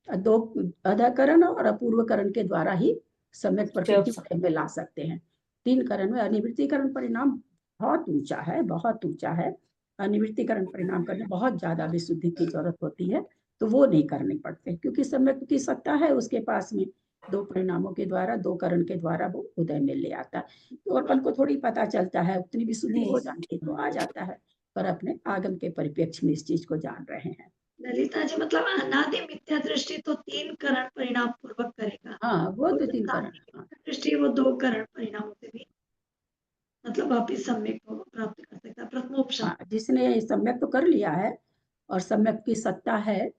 2 अधकरण और अपूर्वकरण के द्वारा ही सम्यक प्रकृति में ला सकते हैं। 3 करण में अनिवृत्तिकरण परिणाम बहुत ऊंचा है, बहुत ऊंचा है। अनिवृत्तिकरण परिणाम करने बहुत ज्यादा विशुद्धि की जरूरत होती है, तो वो नहीं करने पड़ते क्योंकि सम्यक की सत्ता है उसके पास में। 2 परिणामों के द्वारा, 2 करण के द्वारा वो उदय में ले आता है। तो अपन को थोड़ी पता चलता है, उतनी विशुद्धि हो जाती तो आ जाता है, पर अपने आगम के परिप्रेक्ष्य में इस चीज को जान रहे हैं। ललिता जी, मतलब अनादि मिथ्या दृष्टि तो 3 करण परिणाम पूर्वक करेगा। हाँ, वो तो 3 करण दृष्टि वो 2 करण परिणामों से भी मतलब वापिस सम्यक को प्राप्त कर सकता है। प्रथमोपशम जिसने सम्यक तो कर लिया है और सम्यक की सत्ता है,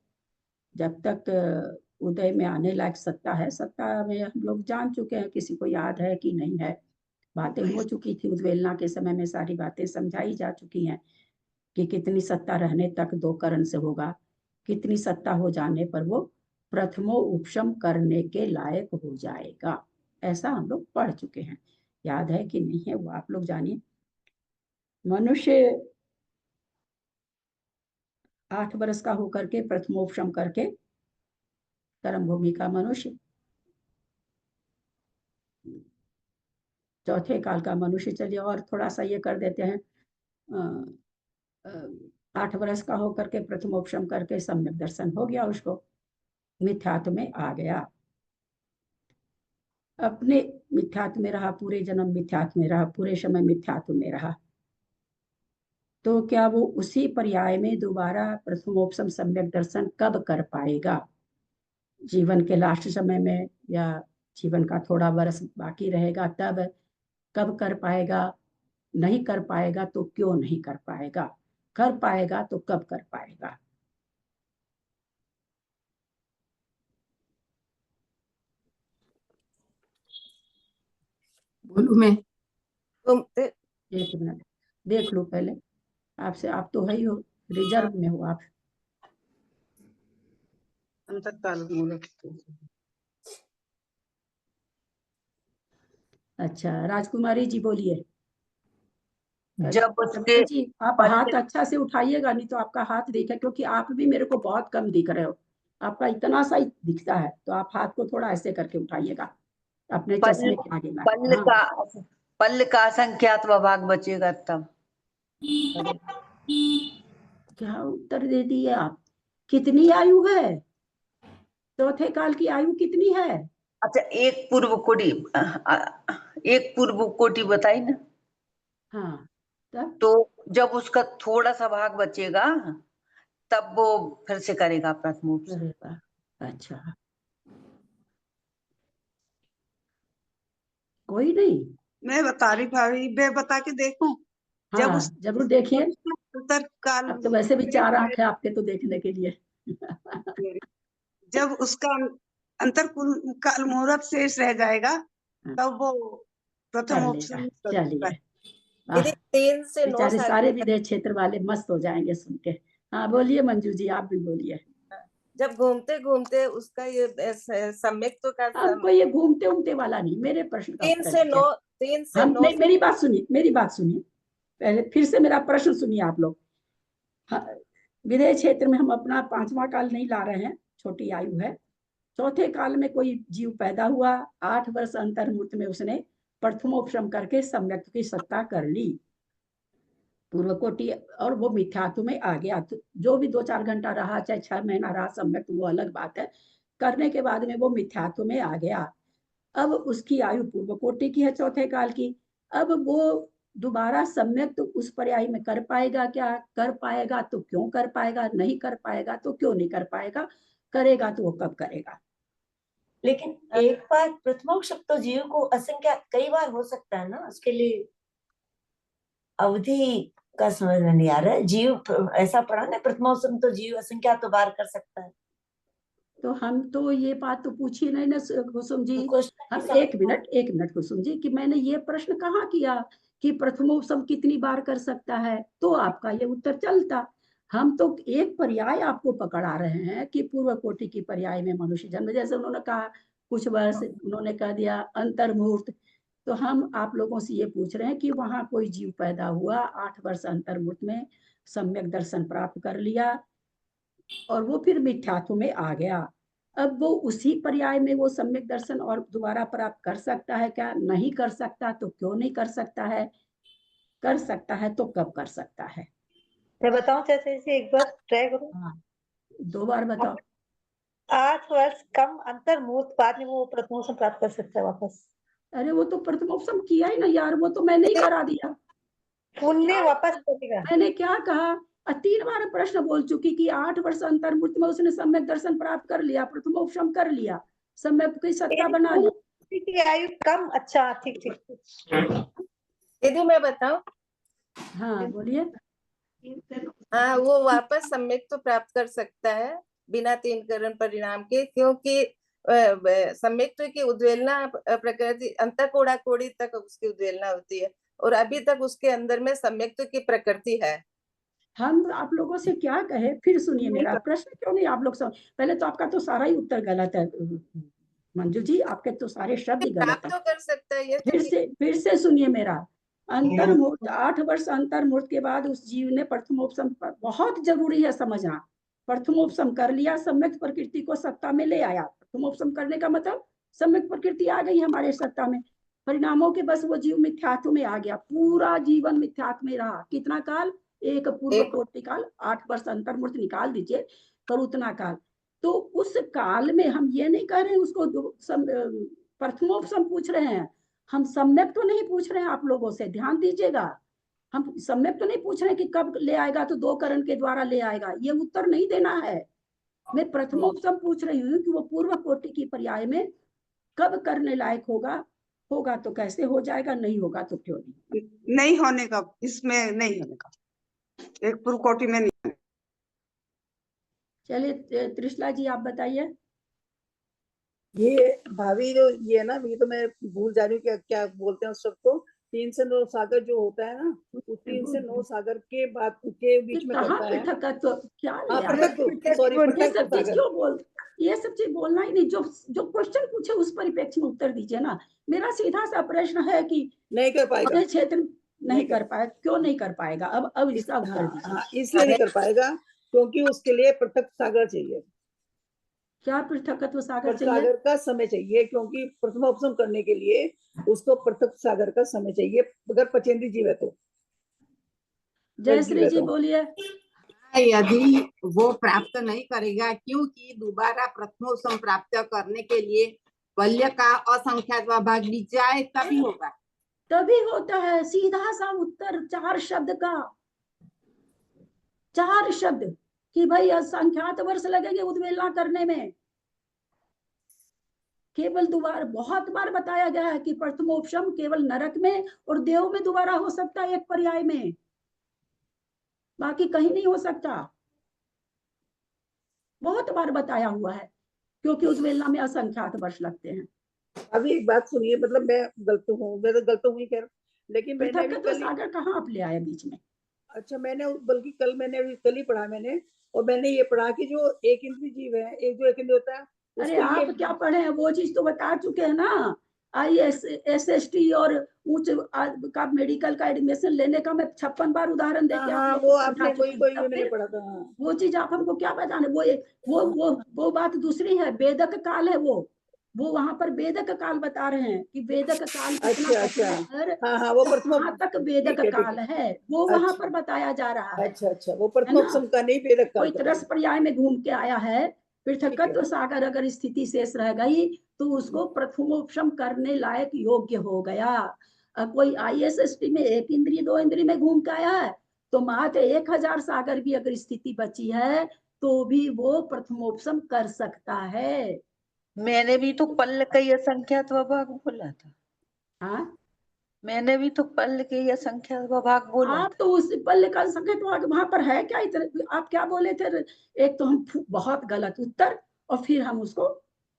जब तक उदय में आने लायक सत्ता है, सत्ता में हम लोग जान चुके हैं, किसी को याद है कि नहीं है, बातें हो चुकी थी उद्वेलना के समय में, सारी बातें समझाई जा चुकी हैं कि कितनी सत्ता रहने तक 2 करण से होगा, कितनी सत्ता हो जाने पर वो प्रथमो उपशम करने के लायक हो जाएगा। ऐसा हम लोग पढ़ चुके हैं, याद है कि नहीं है वो आप लोग जानिए। मनुष्य 8 वर्ष का होकर के प्रथमोपशम करके कर्म भूमि का मनुष्य, चौथे काल का मनुष्य, चलिए और थोड़ा सा ये कर देते हैं, 8 वर्ष का होकर के प्रथमोपशम करके सम्यक दर्शन हो गया, उसको मिथ्यात्व में आ गया, अपने मिथ्यात्व में रहा, पूरे जन्म मिथ्यात्व में रहा, पूरे समय मिथ्यात्व में रहा, तो क्या वो उसी पर्याय में दोबारा प्रथमोपशम सम्यक दर्शन कब कर पाएगा? जीवन के लास्ट समय में या जीवन का थोड़ा वर्ष बाकी रहेगा तब कब कर पाएगा, नहीं कर पाएगा तो क्यों नहीं कर पाएगा, कर पाएगा तो कब कर पाएगा। बोलू मैं? एक मिनट देख लो पहले आपसे, आप तो है ही हो, रिजर्व में हो आप। अच्छा राजकुमारी जी बोलिए। जब उसके जी आप हाथ अच्छा से उठाइएगा, नहीं तो आपका हाथ दिखे, क्योंकि आप भी मेरे को बहुत कम दिख रहे हो, आपका इतना सा ही दिखता है, तो आप हाथ को थोड़ा ऐसे करके उठाइएगा अपने चश्मे के आगे ला। पल्ल का संख्यात्मक भाग बचेगा तब। क्या उत्तर दे दिए आप? कितनी आयु है? चौथे काल की आयु कितनी है? अच्छा एक पूर्व कोटि बताई ना। हाँ तब तो जब उसका थोड़ा सा भाग बचेगा तब वो फिर से करेगा प्रथमोपसम। अच्छा कोई नहीं, मैं बता रही भाभी, मैं बता के देखूं। हाँ जरूर देखिए। उत्तर काल अब तो वैसे भी 4 आंख है आपके तो देखने के लिए। जब उसका अंतर काल मुहूर्त शेष रह जाएगा तब वो प्रथम ऑप्शन। चलिए 3 से 9 बेचारे साल सारे विदेश क्षेत्र वाले मस्त हो जाएंगे सुन के। हाँ बोलिए मंजू जी, आप भी बोलिए। जब घूमते घूमते उसका ये सम्यक्त्व का आपको ये घूमते उमते वाला नहीं, मेरे प्रश्न का 3 से 9 नहीं, मेरी बात सुनिए, मेरी बात सुनिए पहले, फिर से मेरा प्रश्न सुनिए आप लोग। हाँ, विदेश क्षेत्र में हम अपना 5वां काल नहीं ला रहे हैं, छोटी आयु है। चौथे काल में कोई जीव पैदा हुआ, 8 वर्ष अंतर्मुहूर्त में उसने प्रथमोपशम करके सम्यक्त्व की सत्ता कर ली, पूर्व कोटि, और वो मिथ्यात्व में आ गया। तो जो भी 2-4 घंटा रहा, चाहे 6 महीना रहा सम्यक्त्व, वो अलग बात है। करने के बाद में वो मिथ्यात्व में आ गया। अब उसकी आयु पूर्व कोटि की है, चौथे काल की। अब वो दोबारा सम्यक्त्व उस पर्याय में कर पाएगा क्या? कर पाएगा तो क्यों कर पाएगा, नहीं कर पाएगा तो क्यों नहीं कर पाएगा, करेगा तो वो कब करेगा। लेकिन एक बार प्रथमोपसम तो जीव को असंख्यात कई बार हो सकता है ना, उसके लिए अवधि का समझ में नहीं आ रहा है। जीव ऐसा पढ़ा ना, प्रथमोपसम तो जीव असंख्यात तो बार कर सकता है। तो हम तो ये बात तो पूछी नहीं ना कुसुम जी। हम एक मिनट कुसुम जी, कि मैंने ये प्रश्न कहाँ किया कि प्रथमोपसम कितनी बार कर सकता है, तो आपका ये उत्तर चलता। हम तो एक पर्याय आपको पकड़ा रहे हैं कि पूर्व कोटि की पर्याय में मनुष्य जन्म, जैसे उन्होंने कहा कुछ वर्ष, उन्होंने कह दिया अंतर्मुहूर्त, तो हम आप लोगों से ये पूछ रहे हैं कि वहां कोई जीव पैदा हुआ, 8 वर्ष अंतर्मुहूर्त में सम्यक दर्शन प्राप्त कर लिया और वो फिर मिथ्यात्व में आ गया। अब वो उसी पर्याय में वो सम्यक दर्शन और दोबारा प्राप्त कर सकता है क्या? नहीं कर सकता, तो क्यों नहीं कर सकता है? कर सकता है तो कब कर सकता है? मैं बताऊं चाचा जी, एक बार ट्राई करूं। 2 बार बताओ। 8 वर्ष कम अंतर्मुहूर्त बाद में वो प्रथमोपसम प्राप्त कर सकता है वापस। अरे वो तो प्रथमोपसम किया ही ना यार, वो तो मैंने ही करा दिया। पुण्य वापस करेगा। मैंने क्या कहा? 3 बार प्रश्न बोल चुकी कि 8 वर्ष अंतर्मुहूर्त में उसने सम्यक दर्शन प्राप्त कर लिया, प्रथमोपसम कर लिया, सम्यक की सत्ता बना ली। की आयु कम, अच्छा ठीक ठीक। यदि मैं बताऊं, हाँ बोलिए। हाँ वो वापस सम्यक तो प्राप्त कर सकता है बिना 3 करण परिणाम के, क्योंकि सम्यक्त्व की उद्वेलना प्रकृति अंतःकोड़ा कोड़ी तक उसकी उद्वेलना होती है, और अभी तक उसके अंदर में सम्यक्त्व की प्रकृति है। हम आप लोगों से क्या कहे, फिर सुनिए मेरा प्रश्न क्यों नहीं आप लोग सब। पहले तो आपका तो सारा ही उत्तर गलत है मंजू जी, आपके तो सारे शब्द ही गलत है। तो कर सकता है ये, फिर से सुनिए मेरा। अंतर्मुहूर्त 8 वर्ष अंतर्मुहूर्त के बाद उस जीव ने प्रथमोपसम, बहुत जरूरी है समझना, प्रथमोपसम कर लिया, सम्यक प्रकृति को सत्ता में ले आया। प्रथमोपसम करने का मतलब सम्यक प्रकृति आ गई हमारे सत्ता में, परिणामों के बस वो जीव मिथ्यात्व में आ गया, पूरा जीवन मिथ्यात्व में रहा। कितना काल? एक पूर्व कोटि काल, 8 वर्ष अंतर्मुहूर्त निकाल दीजिए, पर उतना काल। तो उस काल में हम ये नहीं कह रहे उसको प्रथमोपसम पूछ रहे हैं, हम सम्यक तो नहीं पूछ रहे हैं आप लोगों से, ध्यान दीजिएगा। हम सम्यक तो नहीं पूछ रहे कि कब ले आएगा, तो 2 करण के द्वारा ले आएगा, ये उत्तर नहीं देना है। मैं प्रथमोपसम पूछ रही हूँ कि वो पूर्व कोटि की पर्याय में कब करने लायक होगा, होगा तो कैसे हो जाएगा, नहीं होगा तो क्यों नहीं? नहीं होने का, इसमें नहीं होने का, एक पूर्व कोटि में नहीं। चलिए त्रिशला जी आप बताइए। ये भाभी जो ये है ना, ये तो मैं भूल जा रही हूँ क्या क्या बोलते हैं उस शब्द को। 3 से 9 सागर जो होता है ना, वो 3 से 9 सागर के बाद के बीच में कहाँ करता है। पृथकत्व क्या ले हाँ, आए? पृथक, सॉरी, ये पृथक सब चीज सागर। क्यों बोल, ये सब चीज बोलना ही नहीं। जो जो क्वेश्चन पूछे उस परिप्रेक्ष्य में उत्तर दीजिए ना। मेरा सीधा सा प्रश्न है कि नहीं कर पाएगा, अपने क्षेत्र नहीं कर पाएगा, क्यों नहीं कर पाएगा? अब इसका उत्तर दीजिए। हाँ, इसलिए नहीं कर पाएगा क्योंकि उसके लिए पृथक सागर चाहिए। क्या पृथकत्व सागर पृथक चाहिए? सागर का समय चाहिए, क्योंकि प्रथमोपसम करने के लिए उसको पृथक सागर का समय चाहिए, अगर पचेंद्री जीव है तो। जयश्री जी बोलिए। यदि वो प्राप्त नहीं करेगा, क्योंकि दोबारा प्रथमोपसम प्राप्त करने के लिए बल्य का असंख्यात भाग ली जाए तभी होगा। तभी होता है, सीधा सा उत्तर 4 शब्द का, 4 शब्द कि भाई असंख्यात वर्ष लगेंगे उद्वेलना करने में। केवल दोबारा बहुत बार बताया गया है कि प्रथमोपसम केवल नरक में और देव में दोबारा हो सकता है, एक पर्याय में, बाकी कहीं नहीं हो सकता। बहुत बार बताया हुआ है, क्योंकि उद्वेलना में असंख्यात वर्ष लगते हैं। अभी एक बात सुनिए, मतलब मैं गलत हूँ, मैं तो गलत हूँ ही खैर, लेकिन मैंने अभी पृथकत्व कल, सागर कहाँ आप ले आए बीच में? अच्छा मैंने बल्कि कल ही पढ़ा मैंने, और मैंने ये पढ़ा कि जो एक इंद्रिय जीव है, एक जो एक इंद्रिय होता है अरे उसके आप लिए। क्या पढ़े हैं, वो चीज तो बता चुके हैं ना। IAS SST और उच्च का मेडिकल का एडमिशन लेने का मैं 56 बार उदाहरण देके आप हाँ, लोग वो को आपने समझा चुकी हूँ। तब मैंने फिर पढ़ा था। हाँ, वो चीज आप हमको क्या बताने? वो बात दूसरी है, वेदक काल है वो वहां पर वेदक काल बता रहे हैं कि वेदक काल कितना अच्छा, कठोर, हाँ हाँ, वो कहाँ तक वेदक ठीक काल है, वो वहां पर बताया जा रहा है। अच्छा, वो है ना? प्रथमोपसम का नहीं, वेदक काल कोई का। तरस पर्याय में घूम के आया है। पृथकत्व सागर अगर स्थिति शेष रह गई तो उसको प्रथमोपसम करने लायक योग्य हो गया। कोई ISST में 1 इंद्रिय 2 इंद्रिय में घूम के आया है तो मात्र 1000 सागर भी अगर स्थिति बची है तो भी वो प्रथमोपसम कर सकता है। मैंने भी तो पल्ल का ही असंख्यात भाग बोला था। हाँ, मैंने भी तो पल्ल के ही असंख्यात भाग बोला आप तो उस पल्ले का संकेत वहां पर है क्या? इतने आप क्या बोले थे? एक तो हम बहुत गलत उत्तर, और फिर हम उसको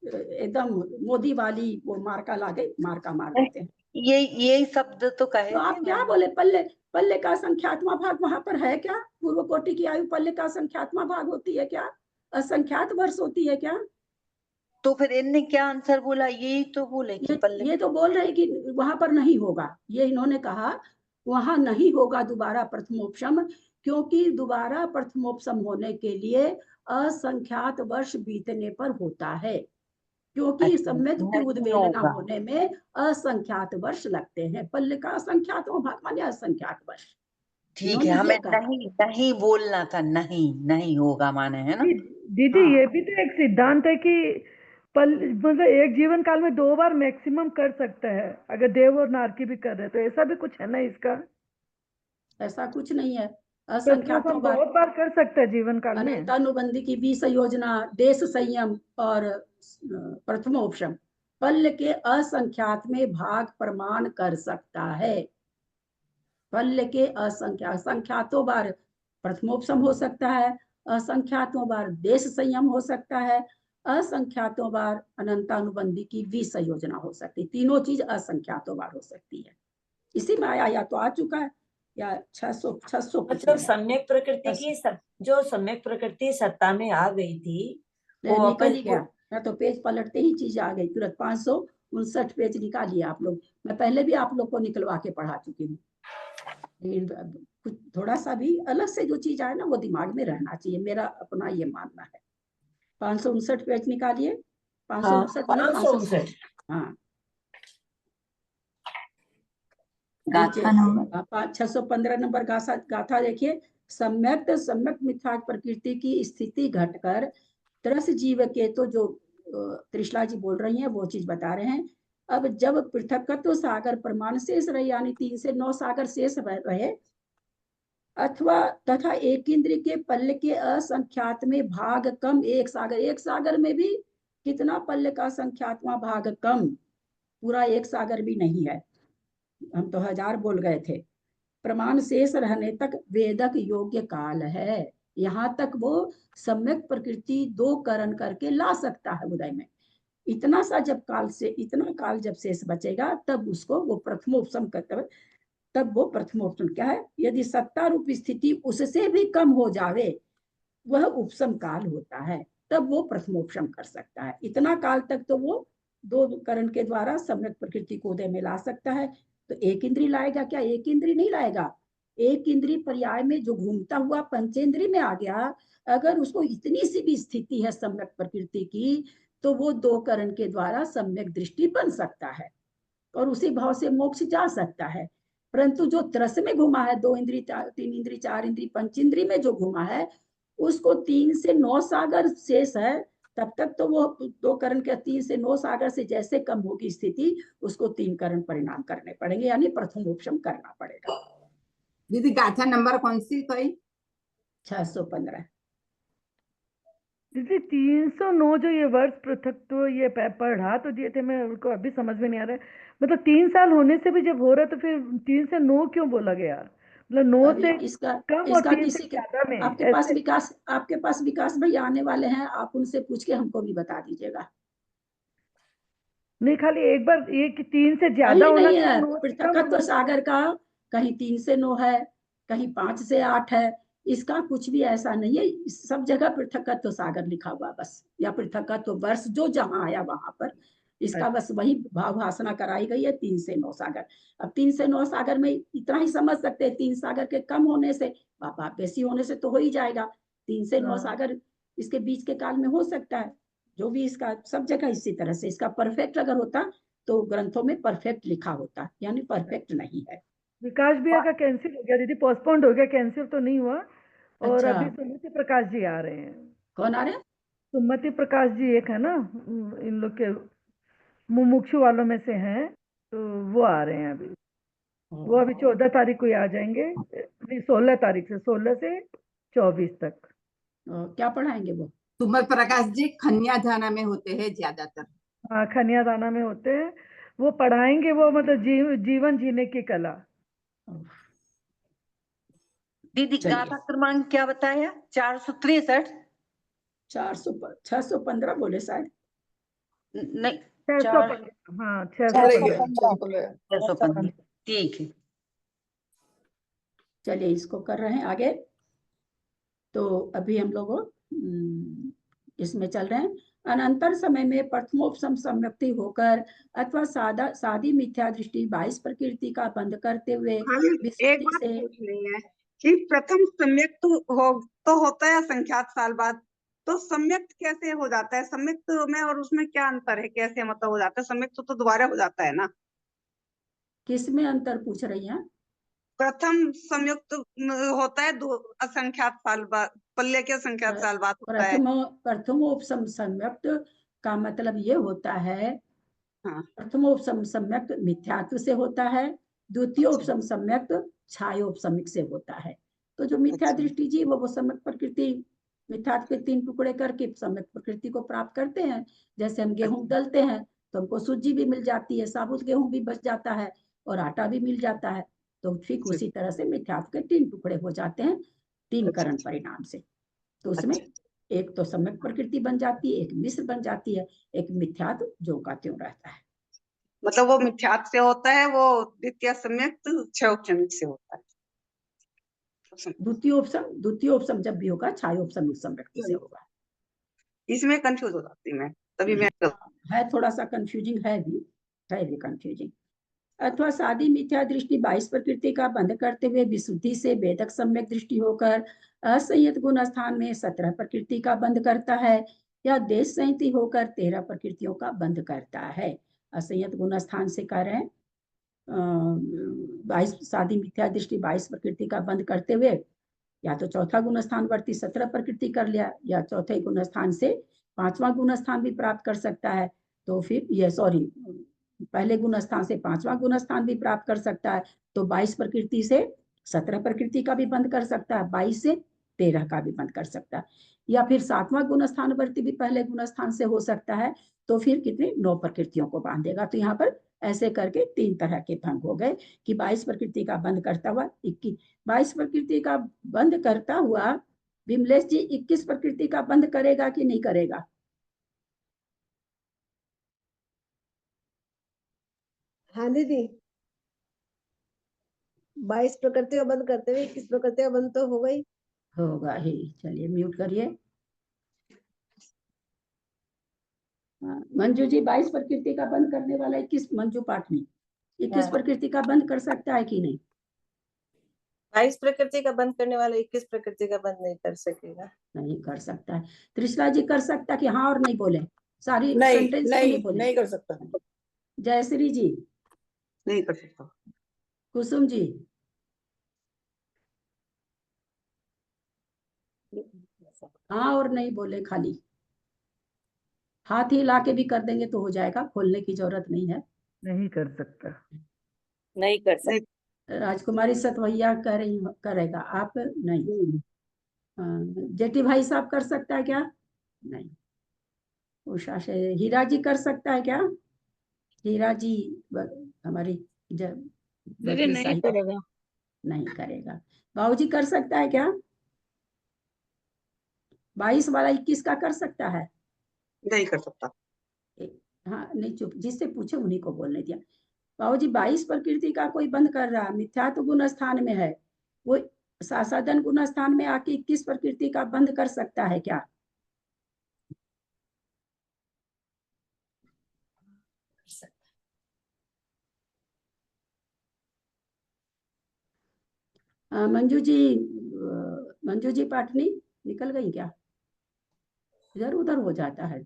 एकदम मोदी वाली वो मार्का मार्का मार देते हैं। यही शब्द तो कहे तो आप क्या बोले? पल्ले का संख्यात्मा भाग वहां पर है क्या? पूर्व कोटि की आयु पल्ले का संख्यात्मा भाग होती है क्या? असंख्यात वर्ष होती है क्या? तो फिर इनने क्या आंसर बोला? यही तो बोले कि पल्ले। ये तो बोल रहे कि वहां पर नहीं होगा, ये इन्होंने कहा वहां नहीं होगा दोबारा प्रथमोपसम, क्योंकि दोबारा प्रथमोपसम होने के लिए असंख्यात वर्ष बीतने पर होता है, क्योंकि सम्यक की उद्वेलना होने में असंख्यात वर्ष लगते हैं। पल्ले का असंख्यात भाग माने असंख्यात वर्ष। ठीक है, हमें नहीं बोलना था, नहीं होगा माने, है ना दीदी? ये भी तो एक सिद्धांत है कि मतलब एक जीवन काल में 2 बार मैक्सिमम कर सकता है, अगर देव और नारकी भी कर रहे तो ऐसा भी कुछ है ना इसका? ऐसा कुछ नहीं है, तो असंख्यातों बार बहुत बार कर सकता है जीवन काल में। अनंतानुबंधी की 20 योजना, देश संयम और प्रथमोपसम पल्ल के असंख्यात में भाग प्रमाण कर सकता है। पल्ल के असंख्यातों बार प्रथमोपसम हो सकता है, असंख्यातों बार देश संयम हो सकता है, असंख्यातों बार अनंतानुबंधी की 20 योजना हो सकती है। तीनों चीज असंख्यातों बार हो सकती है। इसी में आया या तो आ चुका है या 600 मतलब सम्यक प्रकृति की जो सम्यक प्रकृति सत्ता में आ गई थी वो निकल ही गया। मैं तो पेज पलटते ही चीज आ गई तुरंत। 559 पेज निकालिए आप लोग। मैं पहले भी आप लोग को निकलवा के पढ़ा चुकी हूँ, लेकिन कुछ थोड़ा सा भी अलग से जो चीज आए ना वो दिमाग में रहना चाहिए, मेरा अपना ये मानना है। 559 पेज निकालिए। 559 हाँ, गाथा नंबर 615 नंबर गाथा देखिए। सम्यक मिथ्यात्व प्रकृति की स्थिति घटकर तरस जीव के, तो जो त्रिशला जी बोल रही हैं वो चीज बता रहे हैं। अब जब पृथकत्व सागर प्रमाण शेष रहे, यानी 3 से 9 सागर शेष रहे, अथवा तथा एक इंद्रिय के पल्ले के असंख्यात में भाग कम एक सागर में भी कितना पल्ले का संख्यात्मा भाग कम, पूरा एक सागर भी नहीं है, हम तो 1000 बोल गए थे। प्रमाण शेष रहने तक वेदक योग्य काल है, यहाँ तक वो सम्यक प्रकृति 2 करण करके ला सकता है उदय में। इतना सा जब काल से इतना काल जब शेष बचेगा तब उसको वो प्रथमोपसम करते हुए, तब वो प्रथमोपसम क्या है, यदि सत्ता रूप स्थिति उससे भी कम हो जावे वह उपसम काल होता है, तब वो प्रथमोपसम कर सकता है। इतना काल तक तो वो 2 करण के द्वारा सम्यक प्रकृति को उदय में ला सकता है। तो एक इंद्री लाएगा क्या? एक इंद्री नहीं लाएगा, एक इंद्री पर्याय में जो घूमता हुआ पंचेंद्री में आ गया, अगर उसको इतनी सी भी स्थिति है सम्यक प्रकृति की, तो वो 2 करण के द्वारा सम्यक दृष्टि बन सकता है और उसी भाव से मोक्ष जा सकता है। परंतु जो त्रस में घुमा है, 2 इंद्री 3 इंद्री 4 इंद्री पंचेंद्री में जो घुमा है, उसको 3 से 9 सागर शेष है, तब तक तो वो 2 करण के 3 से 9 सागर से जैसे कम होगी स्थिति, उसको 3 करण परिणाम करने पड़ेंगे, यानी प्रथमोपसम करना पड़ेगा। दीदी गाथा नंबर कौन सी कोई? 615। दीदी 309 जो ये वर्ष पृथक तो ये पढ़ा तो दिए थे, मैं उनको अभी समझ में नहीं आ रहा है। मतलब 3 साल होने से भी जब हो रहा है तो फिर 3 से 9 क्यों बोला गया? मतलब 9 से कम और 3 से ज्यादा में आपके पास विकास भैया आने वाले हैं, आप उनसे पूछ के हमको भी बता दीजिएगा। नहीं, खाली एक बार ये कि 3 से ज्यादा होना नहीं है, पृथकत्व सागर का कहीं 3 से 9 है, कहीं 5 से 8 है, इसका कुछ भी ऐसा नहीं है। सब जगह पृथकत्व सागर लिखा हुआ बस, या पृथकत्व वर्ष जो जहां आया वहां पर इसका बस वही भावभाषणा कराई गई है 3 से 9 सागर। अब 3 से 9 सागर में इतना ही समझ सकते हैं, 3 सागर के कम होने से बेसी होने से तो हो ही जाएगा, 3 से 9 सागर इसके बीच के काल में हो सकता है। जो भी इसका सब जगह इसी तरह से, इसका परफेक्ट अगर होता तो ग्रंथों में परफेक्ट लिखा होता, यानी परफेक्ट नहीं है। विकास भैया का कैंसिल हो गया दीदी, पोस्टपोन्ड हो गया, कैंसिल तो नहीं हुआ। और अच्छा। अभी सुमति प्रकाश जी आ रहे हैं। कौन आ रहे हैं? सुमति प्रकाश जी एक है ना, इन लोग के मुमुक्षु वालों में से हैं, तो वो आ रहे हैं अभी। वो अभी 14 तारीख को ही आ जाएंगे, 16 तारीख से 16 से 24 तक। क्या पढ़ाएंगे वो? सुमत प्रकाश जी खन्या धाना में होते हैं ज्यादातर। हाँ, खन्या दाना में होते हैं, वो पढ़ाएंगे, वो मतलब जीवन जीने की कला। दीदी गाथा क्रमांक क्या बताया? 463 615 बोले शायद। नहीं, 615। हाँ, 615। ठीक है, चलिए इसको कर रहे हैं आगे। तो अभी हम लोग इसमें चल रहे हैं। अनंतर समय में प्रथमोपसम सम्यक्ति होकर अथवा सादी मिथ्या दृष्टि 22 प्रकृति का बंध करते हुए एक बात पूछनी है कि प्रथम सम्यक्त तो होता है संख्यात साल बाद, तो सम्यक्त कैसे हो जाता है? सम्यक्त में और उसमें क्या अंतर है? कैसे मतलब हो जाता है? सम्यक्त तो दोबारा हो जाता है ना? किस में अंतर पूछ रही हैं? प्रथम संयुक्त होता है असंख्यात साल बाद, पल्ले के असंख्यात साल बाद होता है। प्रथमोपसम सम्यक्त का मतलब ये होता है, प्रथमोपसम सम्यक्त मिथ्यात्व से होता है, द्वितीयोपसम सम्यक्त छायोपसमिक से होता है। तो जो मिथ्या दृष्टि जी वो सम्यक प्रकृति मिथ्यात्व के 3 टुकड़े करके सम्यक प्रकृति को प्राप्त करते हैं। जैसे हम गेहूं दलते हैं तो हमको सूजी भी मिल जाती है, साबुत गेहूं भी बच जाता है और आटा भी मिल जाता है। तो ठीक उसी तरह से मिथ्यात्व के 3 टुकड़े हो जाते हैं 3 करण परिणाम से। तो उसमें एक तो सम्यक प्रकृति बन जाती है, एक मिश्र बन जाती है, एक मिथ्यात्व जो का त्यों रहता है। मतलब वो मिथ्यात्व से होता है, वो द्वितीय सम्यक्त छयोपसमिक से होता है। द्वितीयोपसम जब भी होगा छायोपसम सम्यक्त से होगा। इसमें कंफ्यूज हो जाती मैं, तभी मैं है थोड़ा सा कंफ्यूजिंग है भी कंफ्यूजिंग। अथवा सादी मिथ्या दृष्टि 22 प्रकृति का बंध करते हुए विशुद्धि से वेदक सम्यक दृष्टि होकर असंयत गुण स्थान में 17 प्रकृति का बंध करता है, या देश संहिति होकर 13 प्रकृतियों का बंध करता है। असंयत गुण स्थान से कह रहे हैं 22 सादी मिथ्या दृष्टि 22 प्रकृति का बंध करते हुए या तो चौथा गुण स्थान वर्ती 17 प्रकृति कर लिया, या चौथे गुण स्थान से 5वां गुण स्थान भी प्राप्त कर सकता है। तो फिर ये पहले गुण स्थान से 5वां गुण स्थान भी प्राप्त कर सकता है। तो 22 प्रकृति से 17 प्रकृति का भी बंध कर सकता है, 22 से 13 का भी बंध कर सकता है, या फिर 7वां गुण स्थान वर्ती भी पहले गुण स्थान से हो सकता है, तो फिर कितनी 9 प्रकृतियों को बांधेगा। तो यहाँ पर ऐसे करके 3 तरह के भंग हो गए कि 22 प्रकृति का बंध करता हुआ 22 प्रकृति का बंध करता हुआ विमलेश जी 21 प्रकृति का बंध करेगा कि नहीं करेगा? हाँ दीदी, 22 प्रकृति का बंद करते हुए 21 प्रकृति का बंद तो हो गई, होगा ही। चलिए म्यूट करिए। मंजू जी 22 प्रकृति का बंद करने वाला 21, मंजू पाटनी 21 प्रकृति का बंद कर सकता है कि नहीं? 22 प्रकृति का बंद करने वाला 21 प्रकृति का बंद नहीं कर सकेगा। नहीं कर सकता है। त्रिशला जी कर सकता कि हाँ और नहीं बोले? सारी नहीं सेंटेंस नहीं बोले? नहीं कर सकता। जयश्री जी नहीं कर सकता। कुसुम जी हाँ और नहीं बोले, खाली हाथ हिला के भी कर देंगे तो हो जाएगा, खोलने की जरूरत नहीं है। नहीं कर सकता। नहीं कर सकता। राजकुमारी सतवैया कह रही करेगा, आप नहीं। जेठी भाई साहब कर सकता है क्या? नहीं। उषा से हीरा जी कर सकता है क्या? हीरा जी हमारी नहीं करेगा। नहीं करेगा। बाबूजी कर सकता है क्या? 22 वाला 21 का कर सकता है? नहीं कर सकता। हाँ नहीं, चुप, जिससे पूछे उन्हीं को बोलने दिया। बाबूजी 22 प्रकृति का कोई बंद कर रहा, मिथ्यात्व गुण स्थान में है, वो सासादन गुण स्थान में आके 21 प्रकृति का बंद कर सकता है क्या? मंजू जी पाटनी निकल गई क्या? इधर उधर हो जाता है।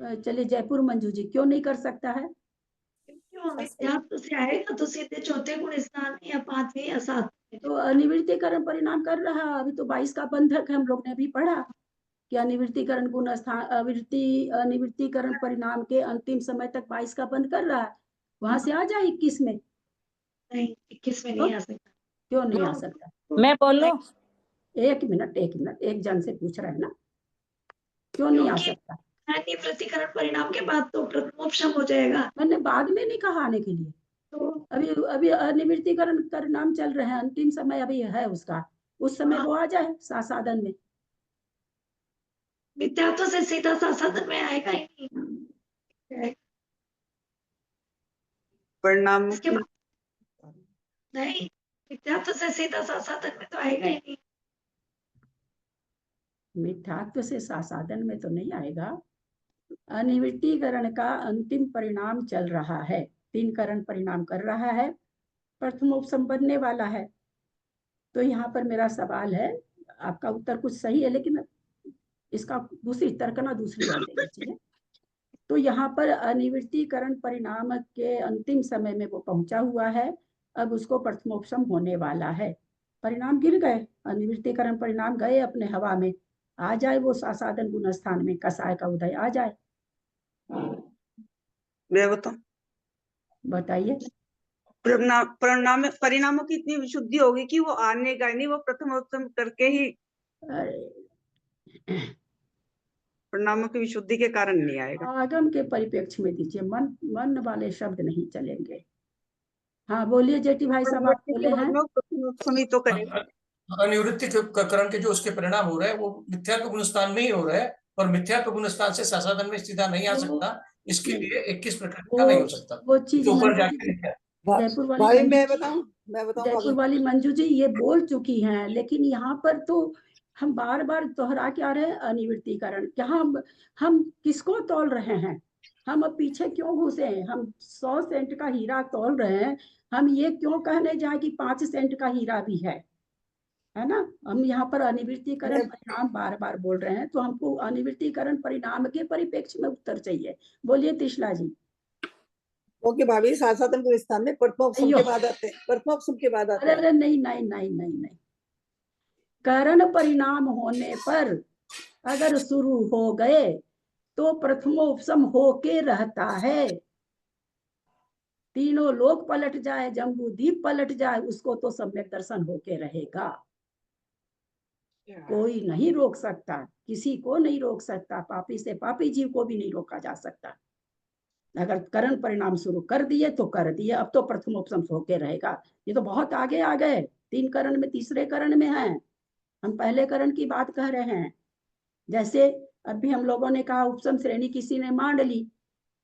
चलिए जयपुर मंजू जी क्यों नहीं कर सकता है? क्यों मिथ्यात्व से आएगा तो सीधे चौथे गुण स्थान या 5वें या 7वें। तो अनिवृत्तिकरण परिणाम कर रहा है। अभी तो 22 का बंधक है, हम लोग ने भी पढ़ा कि अनिवृत्तिकरण गुण स्थान अनिवृत्तिकरण परिणाम के अंतिम समय तक 22 का बंद कर रहा है, वहां से आ जाए 21 में। नहीं 21 में नहीं आ सकता। क्यों नहीं आ सकता? मैं बोलूं? एक मिनट, एक जन से पूछ रहे हैं ना, क्यों नहीं आ सकता? प्रतिकरण परिणाम के बाद तो प्रथमोपशम हो जाएगा। मैंने बाद में नहीं कहा आने के लिए, तो अभी अनिवृत्तिकरण परिणाम चल रहे हैं, अंतिम समय अभी है उसका, उस समय वो आ जाए सासादन में। मिथ्यात्व से सीधा सासादन में आएगा ही नहीं। परिणाम नहीं, मिथ्यात्व से सीधा सासादन में तो आएगा ही नहीं। मिथ्यात्व से सासादन में तो नहीं आएगा। अनिवृत्तिकरण का अंतिम परिणाम चल रहा है, 3 करण परिणाम कर रहा है, प्रथमोपसम बनने वाला है। तो यहाँ पर मेरा सवाल है, आपका उत्तर कुछ सही है लेकिन इसका दूसरी तर्कना दूसरी ओर देनी चाहिए। तो यहाँ पर अनिवृत्तिकरण परिणाम के अंतिम समय में वो पहुंचा हुआ है, अब उसको प्रथमोपसम होने वाला है। परिणाम गिर गए, अनिवृत्तिकरण परिणाम गए अपने हवा में, आ जाए वो सासादन गुण स्थान में, कसाय का उदय आ जाए। बताइए। परिणामों की इतनी विशुद्धि होगी कि वो आने का नहीं, वो प्रथमोपसम करके ही परिणामों की विशुद्धि के कारण नहीं आएगा। आगम के परिप्रेक्ष्य में दीजिए, मन वाले शब्द नहीं चलेंगे। हाँ बोलिए जेठी भाई साहब, आप बोले हैं। तो करेगा अनिवृत्तिकरण के जो उसके परिणाम हो रहे हैं वो मिथ्यात्व गुण स्थान में ही हो रहे हैं, और मिथ्यात्व गुण स्थान से सासादन में सीधा नहीं आ सकता, इसके लिए 21 प्रकृति का नहीं हो सकता। वो चीज ऊपर जाके जयपुर भाई वाली मैं बताऊं जयपुर वाली मंजू जी ये बोल चुकी हैं, लेकिन यहाँ पर तो हम बार बार दोहरा के आ रहे हैं अनिवृत्तिकरण। यहाँ हम किसको तौल रहे हैं? हम अब पीछे क्यों घुसे हैं? हम 100 सेंट का हीरा तौल रहे हैं, हम ये क्यों कहने जाए कि 5 सेंट का हीरा भी है ना? हम यहाँ पर अनिवृत्तिकरण परिणाम बार बार बोल रहे हैं, तो हमको अनिवृत्तिकरण परिणाम के परिप्रेक्ष्य में उत्तर चाहिए। बोलिए त्रिशला जी। ओके भाभी, सासादन गुण स्थान में प्रथमोपसम के बाद आते हैं, प्रथमोपसम के बाद आते हैं। अरे नहीं, करण परिणाम होने पर अगर शुरू हो गए तो प्रथमोपसम होके रहता है। तीनों लोक पलट जाए, जम्बू द्वीप पलट जाए, उसको तो सम्यक दर्शन होके रहेगा। कोई नहीं रोक सकता, किसी को नहीं रोक सकता, पापी से पापी जीव को भी नहीं रोका जा सकता। अगर करण परिणाम शुरू कर दिए तो कर दिए, अब तो प्रथमोपसम होके रहेगा। ये तो बहुत आगे आ गए, 3 करण में तीसरे करण में है, हम पहले करण की बात कह रहे हैं। जैसे अभी हम लोगों ने कहा उपसम श्रेणी किसी ने मान ली,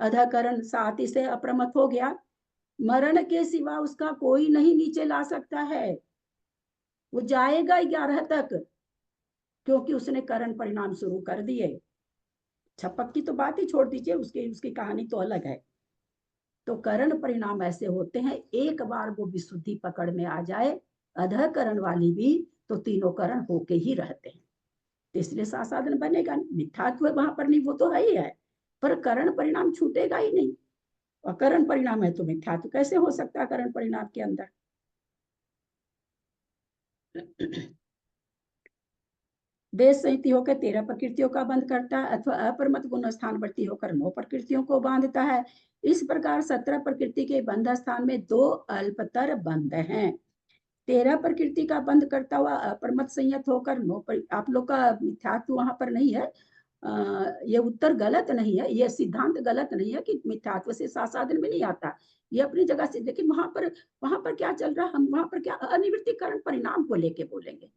अधकरण साथी से अप्रमत हो गया, मरण के सिवा उसका कोई नहीं नीचे ला सकता है, वो जाएगा 11 तक, क्योंकि उसने करण परिणाम शुरू कर दिए। छपक की तो बात ही छोड़ दीजिए, उसकी कहानी तो अलग है। तो करण परिणाम ऐसे होते हैं, एक बार वो विशुद्धि पकड़ में आ जाए, अधकरण वाली भी, तो तीनों करण होके ही रहते हैं। इसलिए साधन बनेगा, मिथ्यात्व वहां पर नहीं, वो तो है ही है, पर करण परिणाम छूटेगा ही नहीं। और करण परिणाम है तो मिथ्यात्व कैसे हो सकता है करण परिणाम के अंदर। देश संहिति होकर 13 प्रकृतियों का बंध करता है, अथवा अपरमत गुण स्थानवर्ती होकर 9 प्रकृतियों को बांधता है। इस प्रकार 17 प्रकृति के बंध स्थान में 2 अल्पतर बंध हैं। 13 प्रकृति का बंध करता हुआ अपरमत संयत होकर 9 आप लोग का मिथ्यात्व वहां पर नहीं है। ये उत्तर गलत नहीं है, ये सिद्धांत गलत नहीं है कि मिथ्यात्व से साधन में नहीं आता, ये अपनी जगह से। लेकिन वहां पर क्या चल रहा है, हम वहां पर क्या अनिवृत्तिकरण परिणाम को लेके बोलेंगे,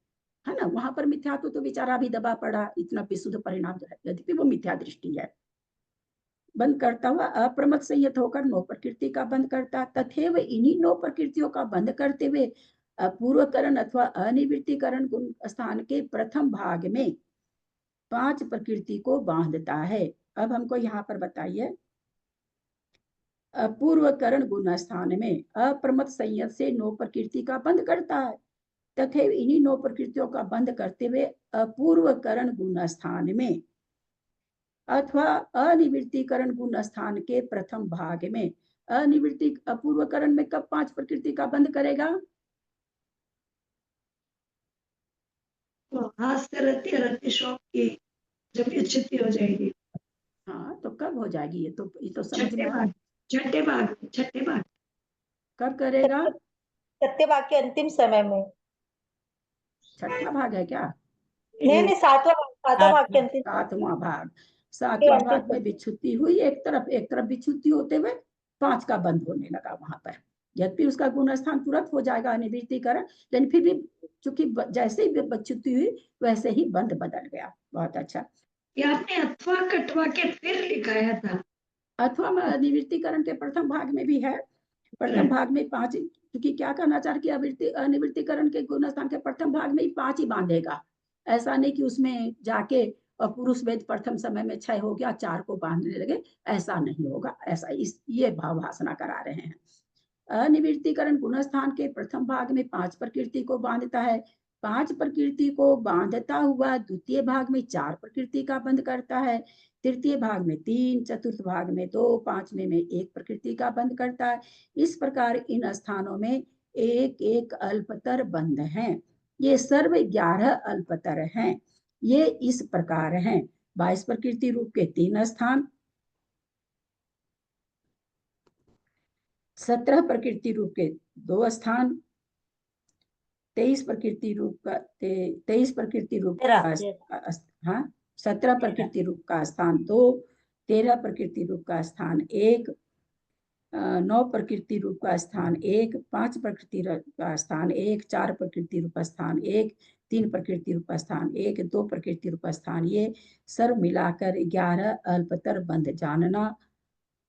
है ना। वहां पर मिथ्यात्व तो बेचारा भी दबा पड़ा, इतना विशुद्ध परिणाम जो है, यद्यपि वो मिथ्या दृष्टि है। बंद करता हुआ अप्रमत संयत होकर 9 प्रकृति का बंद करता, तथेव इन्हीं 9 प्रकृतियों का बंद करते हुए अपूर्वकरण अथवा अनिवृत्तिकरण गुण स्थान के प्रथम भाग में 5 प्रकृति को बांधता है। अब हमको यहाँ पर बताइए, अपूर्वकरण गुण स्थान में अप्रमत संयत से 9 प्रकृति का बंद करता है, तथा इन्हीं 9 प्रकृतियों का बंद करते हुए अपूर्वकरण गुण स्थान में अथवा अनिवृत्तिकरण गुण स्थान के प्रथम भाग में, अनिवृत्ति अपूर्वकरण में कब 5 प्रकृति का बंद करेगा? तो हंसते रहते शौक की जब विच्युति हो जाएगी। हाँ, तो कब हो जाएगी? ये तो समझ में आ, छठे भाग कब करेगा? छठे भाग के अंतिम समय में। छठा भाग है क्या? नहीं, सातवां भाग के अंतिम। 7वां भाग, 7वां भाग में विच्युति हुई, एक तरफ विच्युति होते हुए 5 का बंद होने लगा वहां पर। यद्यपि उसका गुण स्थान तुरंत हो जाएगा अनिवृत्तिकरण, लेकिन फिर भी चूंकि जैसे ही विच्युति हुई वैसे ही बंद बदल गया। बहुत अच्छा। ये आपने अथवा कटवा के फिर लिखाया था। अथवा में अनिवृत्तिकरण के प्रथम भाग में भी है, प्रथम भाग में 5, क्योंकि क्या करना चाह कि अनिवृत्तिकरण के गुण स्थान के प्रथम भाग में ही 5 ही बांधेगा। ऐसा नहीं कि उसमें जाके और पुरुष वेद प्रथम समय में 6 हो गया, 4 को बांधने लगे, ऐसा नहीं होगा। ऐसा ये भाव भाषणा करा रहे हैं। अनिवृत्तिकरण गुण स्थान के प्रथम भाग में 5 प्रकृति को बांधता है, 5 प्रकृति को बांधता हुआ द्वितीय भाग में 4 प्रकृति का बंध करता है, तृतीय भाग में 3, चतुर्थ भाग में 2, 5वें में 1 प्रकृति का बंध करता है। इस प्रकार इन स्थानों में एक एक अल्पतर बंध हैं। ये सर्व 11 अल्पतर हैं। ये इस प्रकार हैं: 22 प्रकृति रूप के 3 स्थान, 17 प्रकृति रूप के 2 स्थान, 23 प्रकृति रूप का 17 प्रकृति रूप का स्थान 2, 13 प्रकृति रूप का स्थान 1, 9 प्रकृति रूप का स्थान 1, 5 प्रकृति का स्थान 1, 4 प्रकृति रूप स्थान 1, 3 प्रकृति रूप स्थान 1, 2 प्रकृति रूप स्थान, ये सर्व मिलाकर 11 अल्पतर बंध जानना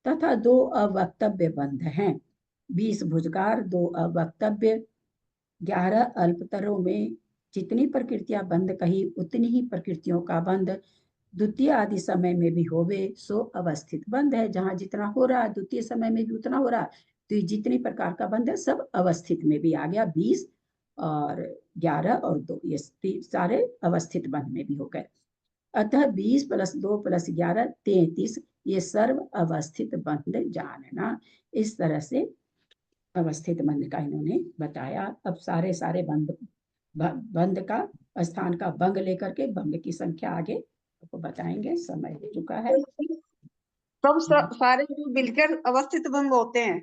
तथा 2 अवक्तव्य बंध हैं। 20 भुजगार, 2 अवक्तव्य। 11 अल्पतरों में जितनी प्रकृतियां बंद कही उतनी ही प्रकृतियों का बंध द्वितीय आदि समय में भी होवे, सो अवस्थित बंध है। जहां जितना हो रहा है द्वितीय समय में भी उतना हो रहा है, तो जितनी प्रकार का बंध है सब अवस्थित में भी आ गया। 20 और 11 और 2 ये सारे अवस्थित बंध में भी हो गए। अतः 20 + 2 + 11 33 ये सर्व अवस्थित बंध जानना। इस तरह से अवस्थित बंध का इन्होंने बताया। अब सारे बंध का स्थान का भंग लेकर के भंग की संख्या आगे आपको बताएंगे, समय हो चुका है। तब सारे जो मिलकर अवस्थित भंग होते हैं।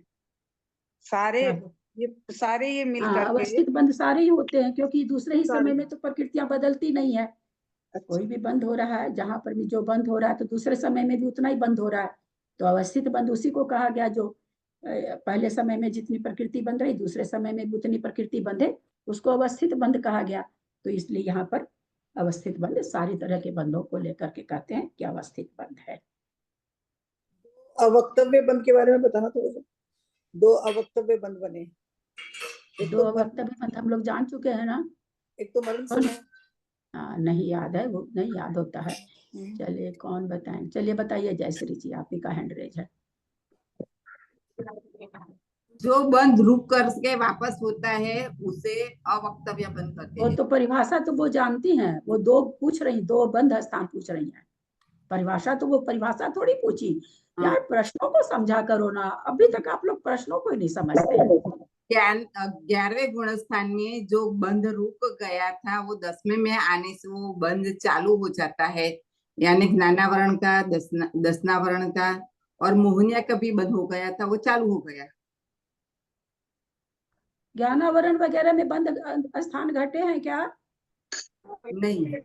सारे ये सारे ये मिल हाँ, करके अवस्थित बंध सारे ही होते हैं, क्योंकि दूसरे ही सारे। समय में तो प्रकृतियां बदलती नहीं है। कोई भी बंद हो रहा है, जहां पर भी जो बंद हो रहा है तो दूसरे समय में भी उतना ही बंद हो रहा है। तो अवस्थित बंद उसी को कहा गया जो पहले समय में जितनी प्रकृति बंध रही, दूसरे समय में भी उतनी प्रकृति बंधे, उसको अवस्थित बंध कहा गया। तो इसलिए यहाँ पर अवस्थित बंध सारी तरह के बंधों को लेकर के कहते हैं कि अवस्थित बंध है। अवक्तव्य बंध के बारे में बताना थोड़ा सा। 2 अवक्तव्य बंध बने। 2 अवक्तव्य बंध हम लोग जान चुके हैं ना। एक तो मरण समय। नहीं याद है, वो नहीं याद होता है। चलिए कौन बताएं, चलिए बताइए जयश्री जी, आप ही का हैंड रेज है। जो बंध रुक करके वापस होता है उसे अवक्तव्य बंध कहते वो हैं। तो परिभाषा तो वो जानती हैं, वो 2 पूछ रही, 2 बंध स्थान पूछ रही हैं। परिभाषा तो वो परिभाषा थोड़ी पूछी यार, प्रश्नों को समझा करो ना। अभी तक आप लोग प्रश्नों को ही नहीं समझते हैं। 11वें गुण स्थान में जो बंध रुक गया था वो 10वें में आने से वो बंध चालू हो जाता है, यानी ज्ञानावरण का, दसनावरण का और मोहनिया का भी बंध हो गया था, वो चालू हो गया। ज्ञानावरण वगैरह में बंध स्थान घटे हैं क्या? नहीं।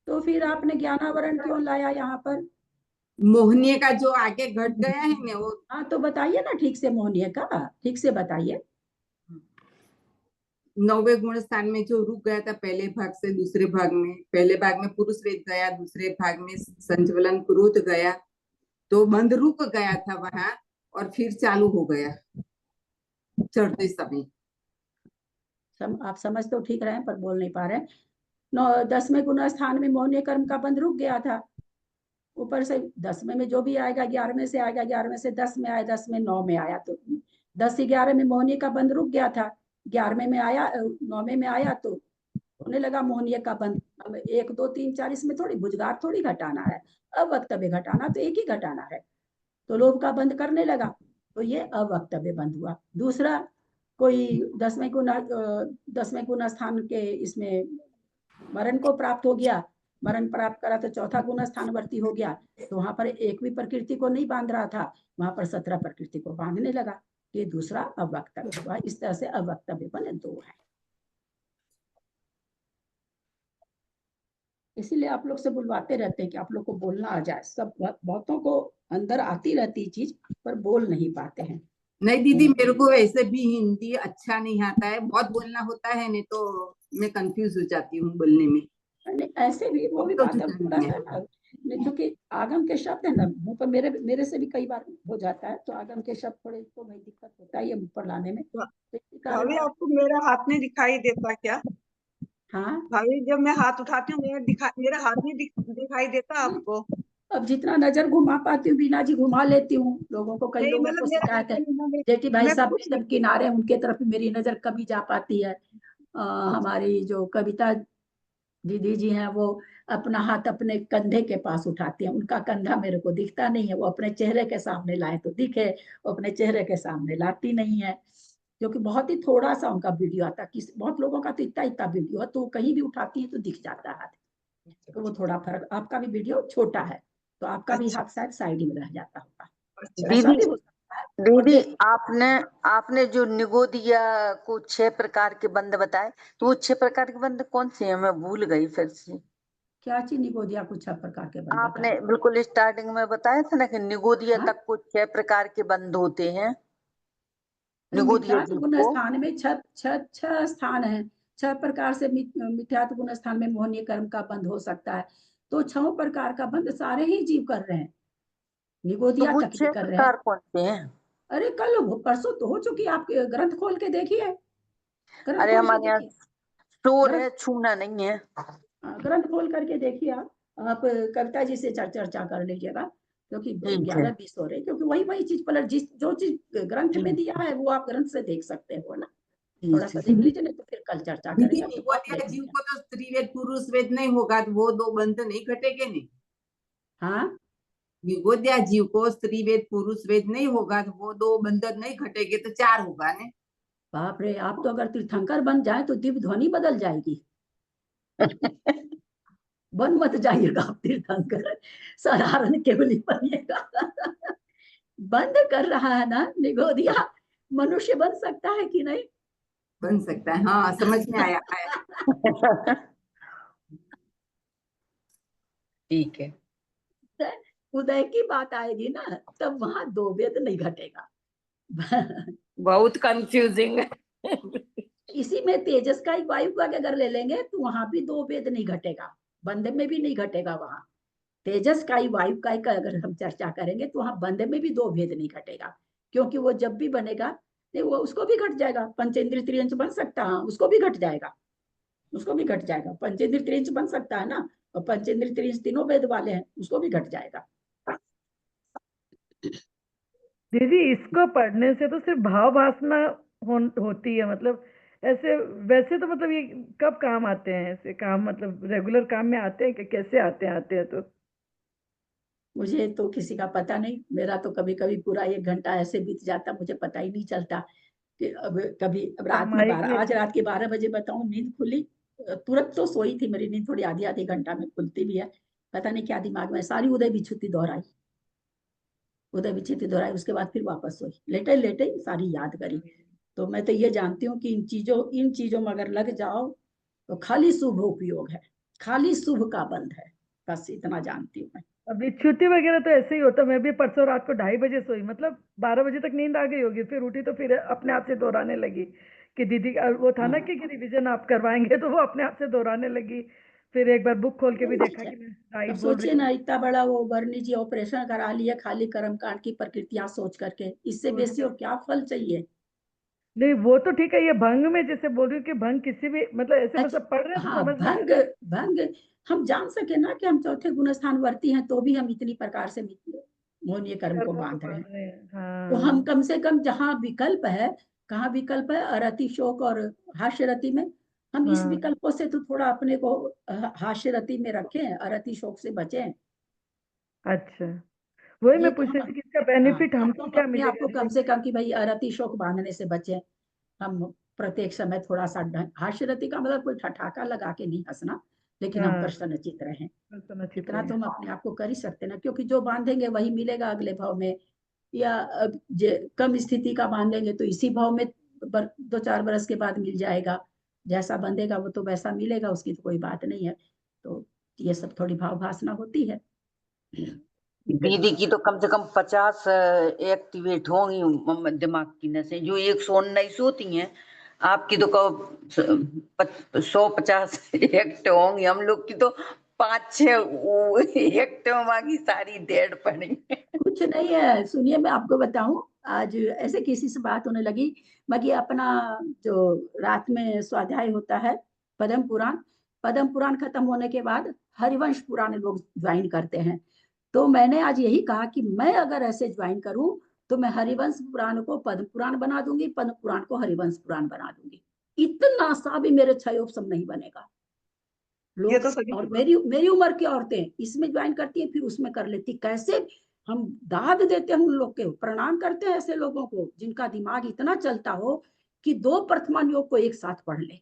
तो फिर आपने ज्ञानावरण क्यों लाया यहाँ पर? मोहनिया का जो आगे घट गया है ना वो। हाँ तो बताइए ना ठीक से, मोहनिया का ठीक से बताइए। 9वें गुण स्थान में जो रुक गया था पहले भाग से दूसरे भाग में, पहले भाग में पुरुष वेद गया, दूसरे भाग में संचलन क्रोध गया, तो बंध रुक गया था वहां और फिर चालू हो गया चढ़ते समय। आप समझ तो ठीक रहे हैं पर बोल नहीं पा रहे। 10वें गुण स्थान में मोहनीय कर्म का बंध रुक गया था। ऊपर से 10वें में जो भी आएगा 11वें से आएगा, 11वें से 10 में आया, 10 में 9 में आया, तो 10 से 11 में मोहनीय का बंध रुक गया था। 11वें में आया, 9वें में आया तो होने लगा मोहनीय का बंध। 1 2 3 4 इसमें थोड़ी भुजगार थोड़ी घटाना है, अवक्तव्य घटाना तो एक ही घटाना है। तो लोभ का बंध करने लगा तो ये अवक्तव्य बंध हुआ। दूसरा कोई 10वें गुण स्थान के इसमें मरण को प्राप्त हो गया, मरण प्राप्त करा तो चौथा गुण स्थानवर्ती हो गया, तो वहां पर एक भी प्रकृति को नहीं बांध रहा था, वहां पर 17 प्रकृति को बांधने लगा। ये दूसरा अवक्तव्य हुआ। इस तरह से अवक्तव्य बने 2 है। इसीलिए आप लोग से बुलवाते रहते हैं कि आप लोग को बोलना आ जाए। सब बहुतों को अंदर आती रहती चीज पर बोल नहीं पाते हैं। नहीं दीदी, मेरे को वैसे भी हिंदी अच्छा नहीं आता है, बहुत बोलना होता है, नहीं तो मैं कंफ्यूज हो जाती हूँ बोलने में। ऐसे भी वो भी बात थोड़ा सा ना, क्योंकि आगम के शब्द है ना मुंह पर, मेरे से भी कई बार हो जाता है, तो आगम के शब्द थोड़े तो भाई दिक्कत होता है मुंह पर लाने में। भाभी आपको मेरा हाथ नहीं दिखाई देता क्या? हाँ भाभी जब मैं हाथ उठाती हूँ मेरा हाथ नहीं दिखाई देता आपको? अब जितना नजर घुमा पाती हूँ बीना जी घुमा लेती हूँ। लोगों को, कई लोगों को शिकायत है जेठी भाई साहब एकदम किनारे, उनके तरफ मेरी नजर कभी जा पाती है। हमारी जो कविता दीदी जी हैं वो अपना हाथ अपने कंधे के पास उठाती हैं, उनका कंधा मेरे को दिखता नहीं है। वो अपने चेहरे के सामने लाए तो दिखे, अपने चेहरे के सामने लाती नहीं है, क्योंकि बहुत ही थोड़ा सा उनका वीडियो आता है। बहुत लोगों का तो इतना इतना वीडियो है, तो कहीं भी उठाती है तो दिख जाता है, तो वो थोड़ा फर्क। आपका भी वीडियो छोटा है तो आपका भी हाथ शायद साइड में रह जाता होगा। दीदी आपने जो निगोदिया को 6 प्रकार के बंद बताए, तो वो 6 प्रकार के बंद कौन से हैं? मैं भूल गई फिर से। क्या चीज निगोदिया को 6 प्रकार के बंद? आपने बिल्कुल स्टार्टिंग में बताया था ना कि निगोदिया तक को 6 प्रकार के बंद होते हैं। मिथ्यात्व गुण स्थान में 6 स्थान है, 6 प्रकार से मिथ्यात्व गुण स्थान में मोहनीय कर्म का बंद हो सकता है। तो 6 प्रकार का बंद सारे ही जीव कर रहे हैं, निगोदिया तक भी कर रहे हैं। कौन से हैं? अरे कल परसों तो हो चुकी, आप ग्रंथ खोल के देखिए। अरे हमारे यहाँ स्टोर है, छूना नहीं है। ग्रंथ खोल करके देखिए। आप कविता जी से चर्चा कर लीजिएगा, क्योंकि 11-20 हो रहे, क्योंकि वही चीज पलट जो चीज ग्रंथ में दिया है वो आप ग्रंथ से देख सकते हो ना। थोड़ा सा देख लीजिए, नहीं तो फिर कल चर्चा करेंगे। निगोदिया जीव को तो स्त्री वेद पुरुष वेद नहीं होगा तो वो 2 बंध नहीं घटेंगे नहीं। हाँ, निगोदिया जीव को स्त्री वेद पुरुष वेद नहीं होगा तो वो 2 बंधन नहीं घटेंगे, तो 4 होगा ने। बाप रे, आप तो अगर तीर्थंकर बन जाए तो दिव्य ध्वनि बदल जाएगी। बन मत जाइएगा आप तीर्थंकर, साधारण केवली बनिएगा। बंद कर रहा है ना निगोदिया, मनुष्य बन सकता है कि नहीं? बन सकता है, हाँ समझ में आया आया। ठीक है। उदय की बात आएगी ना, तब वहां दो वेद नहीं घटेगा। बहुत कंफ्यूजिंग है। इसी में तेजस का ही वायु का अगर ले लेंगे तो वहां भी दो वेद नहीं घटेगा, बंध में भी नहीं घटेगा। वहां तेजस का ही वायु का ही का अगर हम चर्चा करेंगे तो वहां बंध में भी दो भेद नहीं घटेगा, क्योंकि वो जब भी बनेगा नहीं वो उसको भी घट जाएगा। पंचेंद्रिय त्रियंच बन सकता है, उसको भी घट जाएगा, उसको भी घट जाएगा। पंचेंद्रिय त्रियंच बन सकता है ना, और पंचेंद्रिय त्रियंच तीनों वेद वाले हैं, उसको भी घट जाएगा। दीदी इसको पढ़ने से तो सिर्फ भाव वासना होती है, मतलब ऐसे वैसे तो मतलब ये कब काम आते हैं? ऐसे काम मतलब रेगुलर काम में आते हैं कि कैसे आते हैं तो? मुझे तो किसी का पता नहीं, मेरा तो कभी कभी पूरा 1 घंटा ऐसे बीत जाता, मुझे पता ही नहीं चलता कि अब कभी अब रात में सामायिक 12 आज रात के 12 बजे बताऊं नींद खुली, तुरंत तो सोई थी, मेरी नींद थोड़ी आधी आधी घंटा में खुलती भी है। पता नहीं क्या दिमाग में, सारी उदय विच्छुति दोहराई, उदय विच्छुति दोहराई, उसके बाद फिर वापस सोई, लेटे लेटे ही सारी याद करी। तो मैं तो ये जानती हूँ कि इन चीजों में अगर लग जाओ तो खाली शुभ उपयोग है, खाली शुभ का बंध है, बस इतना जानती हूँ मैं। अभी छुट्टी वगैरह तो ऐसे ही होता। मैं भी परसों रात को 2:30 बजे सोई, मतलब 12 बजे तक नींद आ गई होगी, फिर उठी तो फिर अपने आप से दोहराने लगी कि दीदी वो था ना कि रिवीजन आप करवाएंगे, तो वो अपने आप से दोहराने लगी। फिर एक बार बुक खोल के भी देखा कि मैं राइट बोल रही सोचिए ना, इतना बड़ा वो वर्णी जी ऑपरेशन करा लिया खाली कर्मकांड की प्रकृतियां सोच करके, इससे बेसी और क्या फल चाहिए? नहीं वो तो ठीक है, ये भंग में जैसे बोल रही हूँ कि भंग किसी भी मतलब ऐसे अच्छा, मतलब पढ़ रहे हैं तो हाँ समझ में आ भंग, रहा है। भंग हम जान सके ना कि हम चौथे गुण स्थान वर्ती हैं, तो भी हम इतनी प्रकार से मोहनीय कर्म को कर्मों को बांध रहे बांध हैं। रहे हैं, तो हम हाँ। कम से कम जहाँ विकल्प है, कहाँ विकल्प है, अरति शोक और हास्य रति में, हम इस हाँ विकल्पों से तो थोड़ा अपने को हास्य रति में रखें, अरति शोक से बचें। अच्छा, वही ये मैं तो पूछ रही हम, थी कि इसका हाँ बेनिफिट हम हमको तो क्या अपने आप मिलेगा? को कम नहीं से कम कि भाई अरति शोक बांधने से बचें। हम प्रत्येक समय थोड़ा सा हास्य रति का मतलब कोई ठठाका लगा के नहीं हंसना, लेकिन हम हाँ प्रसन्नचित रहें। समझित इतना रहे तो हैं। हम अपने आप को कर ही सकते ना, क्योंकि जो बांधेंगे वही मिलेगा अगले भाव में। या अब कम स्थिति का बांधेंगे तो इसी भाव में 2-4 बरस के बाद मिल जाएगा। जैसा बंधेगा वो तो वैसा मिलेगा, उसकी तो कोई बात नहीं है। तो ये सब थोड़ी भाव भासना होती है। दीदी की तो कम से कम 50 एक्टिवेट होंगी दिमाग की नसें, जो 119 होती हैं, आपकी तो 150 एक्टिव होंगी। हम लोग की तो 5-6 एक्टिव, बाकी सारी डेड पड़ी। कुछ नहीं है, सुनिए मैं आपको बताऊं, आज ऐसे किसी से बात होने लगी, बाकी अपना जो रात में स्वाध्याय होता है पद्म पुराण खत्म होने के बाद हरिवंश पुराण लोग ज्वाइन करते हैं। तो मैंने आज यही कहा कि मैं अगर ऐसे ज्वाइन करूं तो मैं हरिवंश पुराण को पद्म पुराण बना दूंगी, पद्म पुराण को हरिवंश पुराण बना दूंगी। इतना सा भी मेरे क्षयोपशम नहीं बनेगा। ये लोग तो सही। और मेरी उम्र की औरतें इसमें ज्वाइन करती है, फिर उसमें कर लेती। कैसे हम दाद देते हैं उन लोग के, प्रणाम करते हैं ऐसे लोगों को जिनका दिमाग इतना चलता हो कि 2 प्रथमान योग को एक साथ पढ़ ले।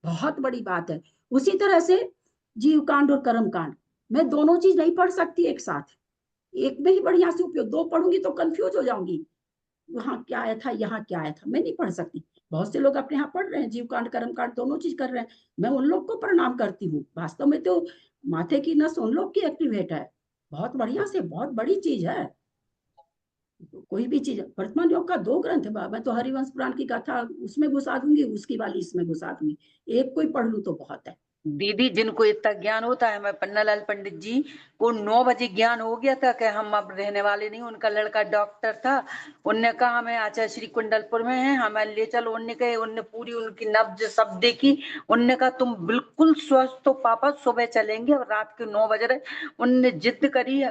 बहुत बड़ी बात है। उसी तरह से जीव कांड और कर्म कांड, मैं दोनों चीज नहीं पढ़ सकती एक साथ, एक में ही बढ़िया से उपयोग। 2 पढ़ूंगी तो कंफ्यूज हो जाऊंगी, वहां क्या आया था यहाँ क्या आया था, मैं नहीं पढ़ सकती। बहुत से लोग अपने यहाँ पढ़ रहे हैं, जीव कांड कर्म कांड दोनों चीज कर रहे हैं, मैं उन लोग को प्रणाम करती हूँ। वास्तव में तो माथे की नस उन लोग की एक्टिवेट है, बहुत बढ़िया से, बहुत बड़ी चीज है। कोई भी चीज, वर्तमान योग का 2 ग्रंथ है, मैं तो हरिवंश पुराण की कथा उसमें घुसा दूंगी, उसकी वाली इसमें घुसा दूंगी, एक कोई पढ़ लू तो बहुत है। दीदी जिनको इतना ज्ञान होता है, मैं पन्नालाल पंडित जी को 9 बजे ज्ञान हो गया था कि हम अब रहने वाले नहीं। उनका लड़का डॉक्टर था, उनने कहा हमें आचार्य श्री कुंडलपुर में है, हमें ले चलो। उनने कहे, उनने पूरी उनकी नब्ज सब देखी। उनने कहा तुम बिल्कुल स्वस्थ हो पापा, सुबह चलेंगे। और रात के 9 बज रहे, उनने जिद करी।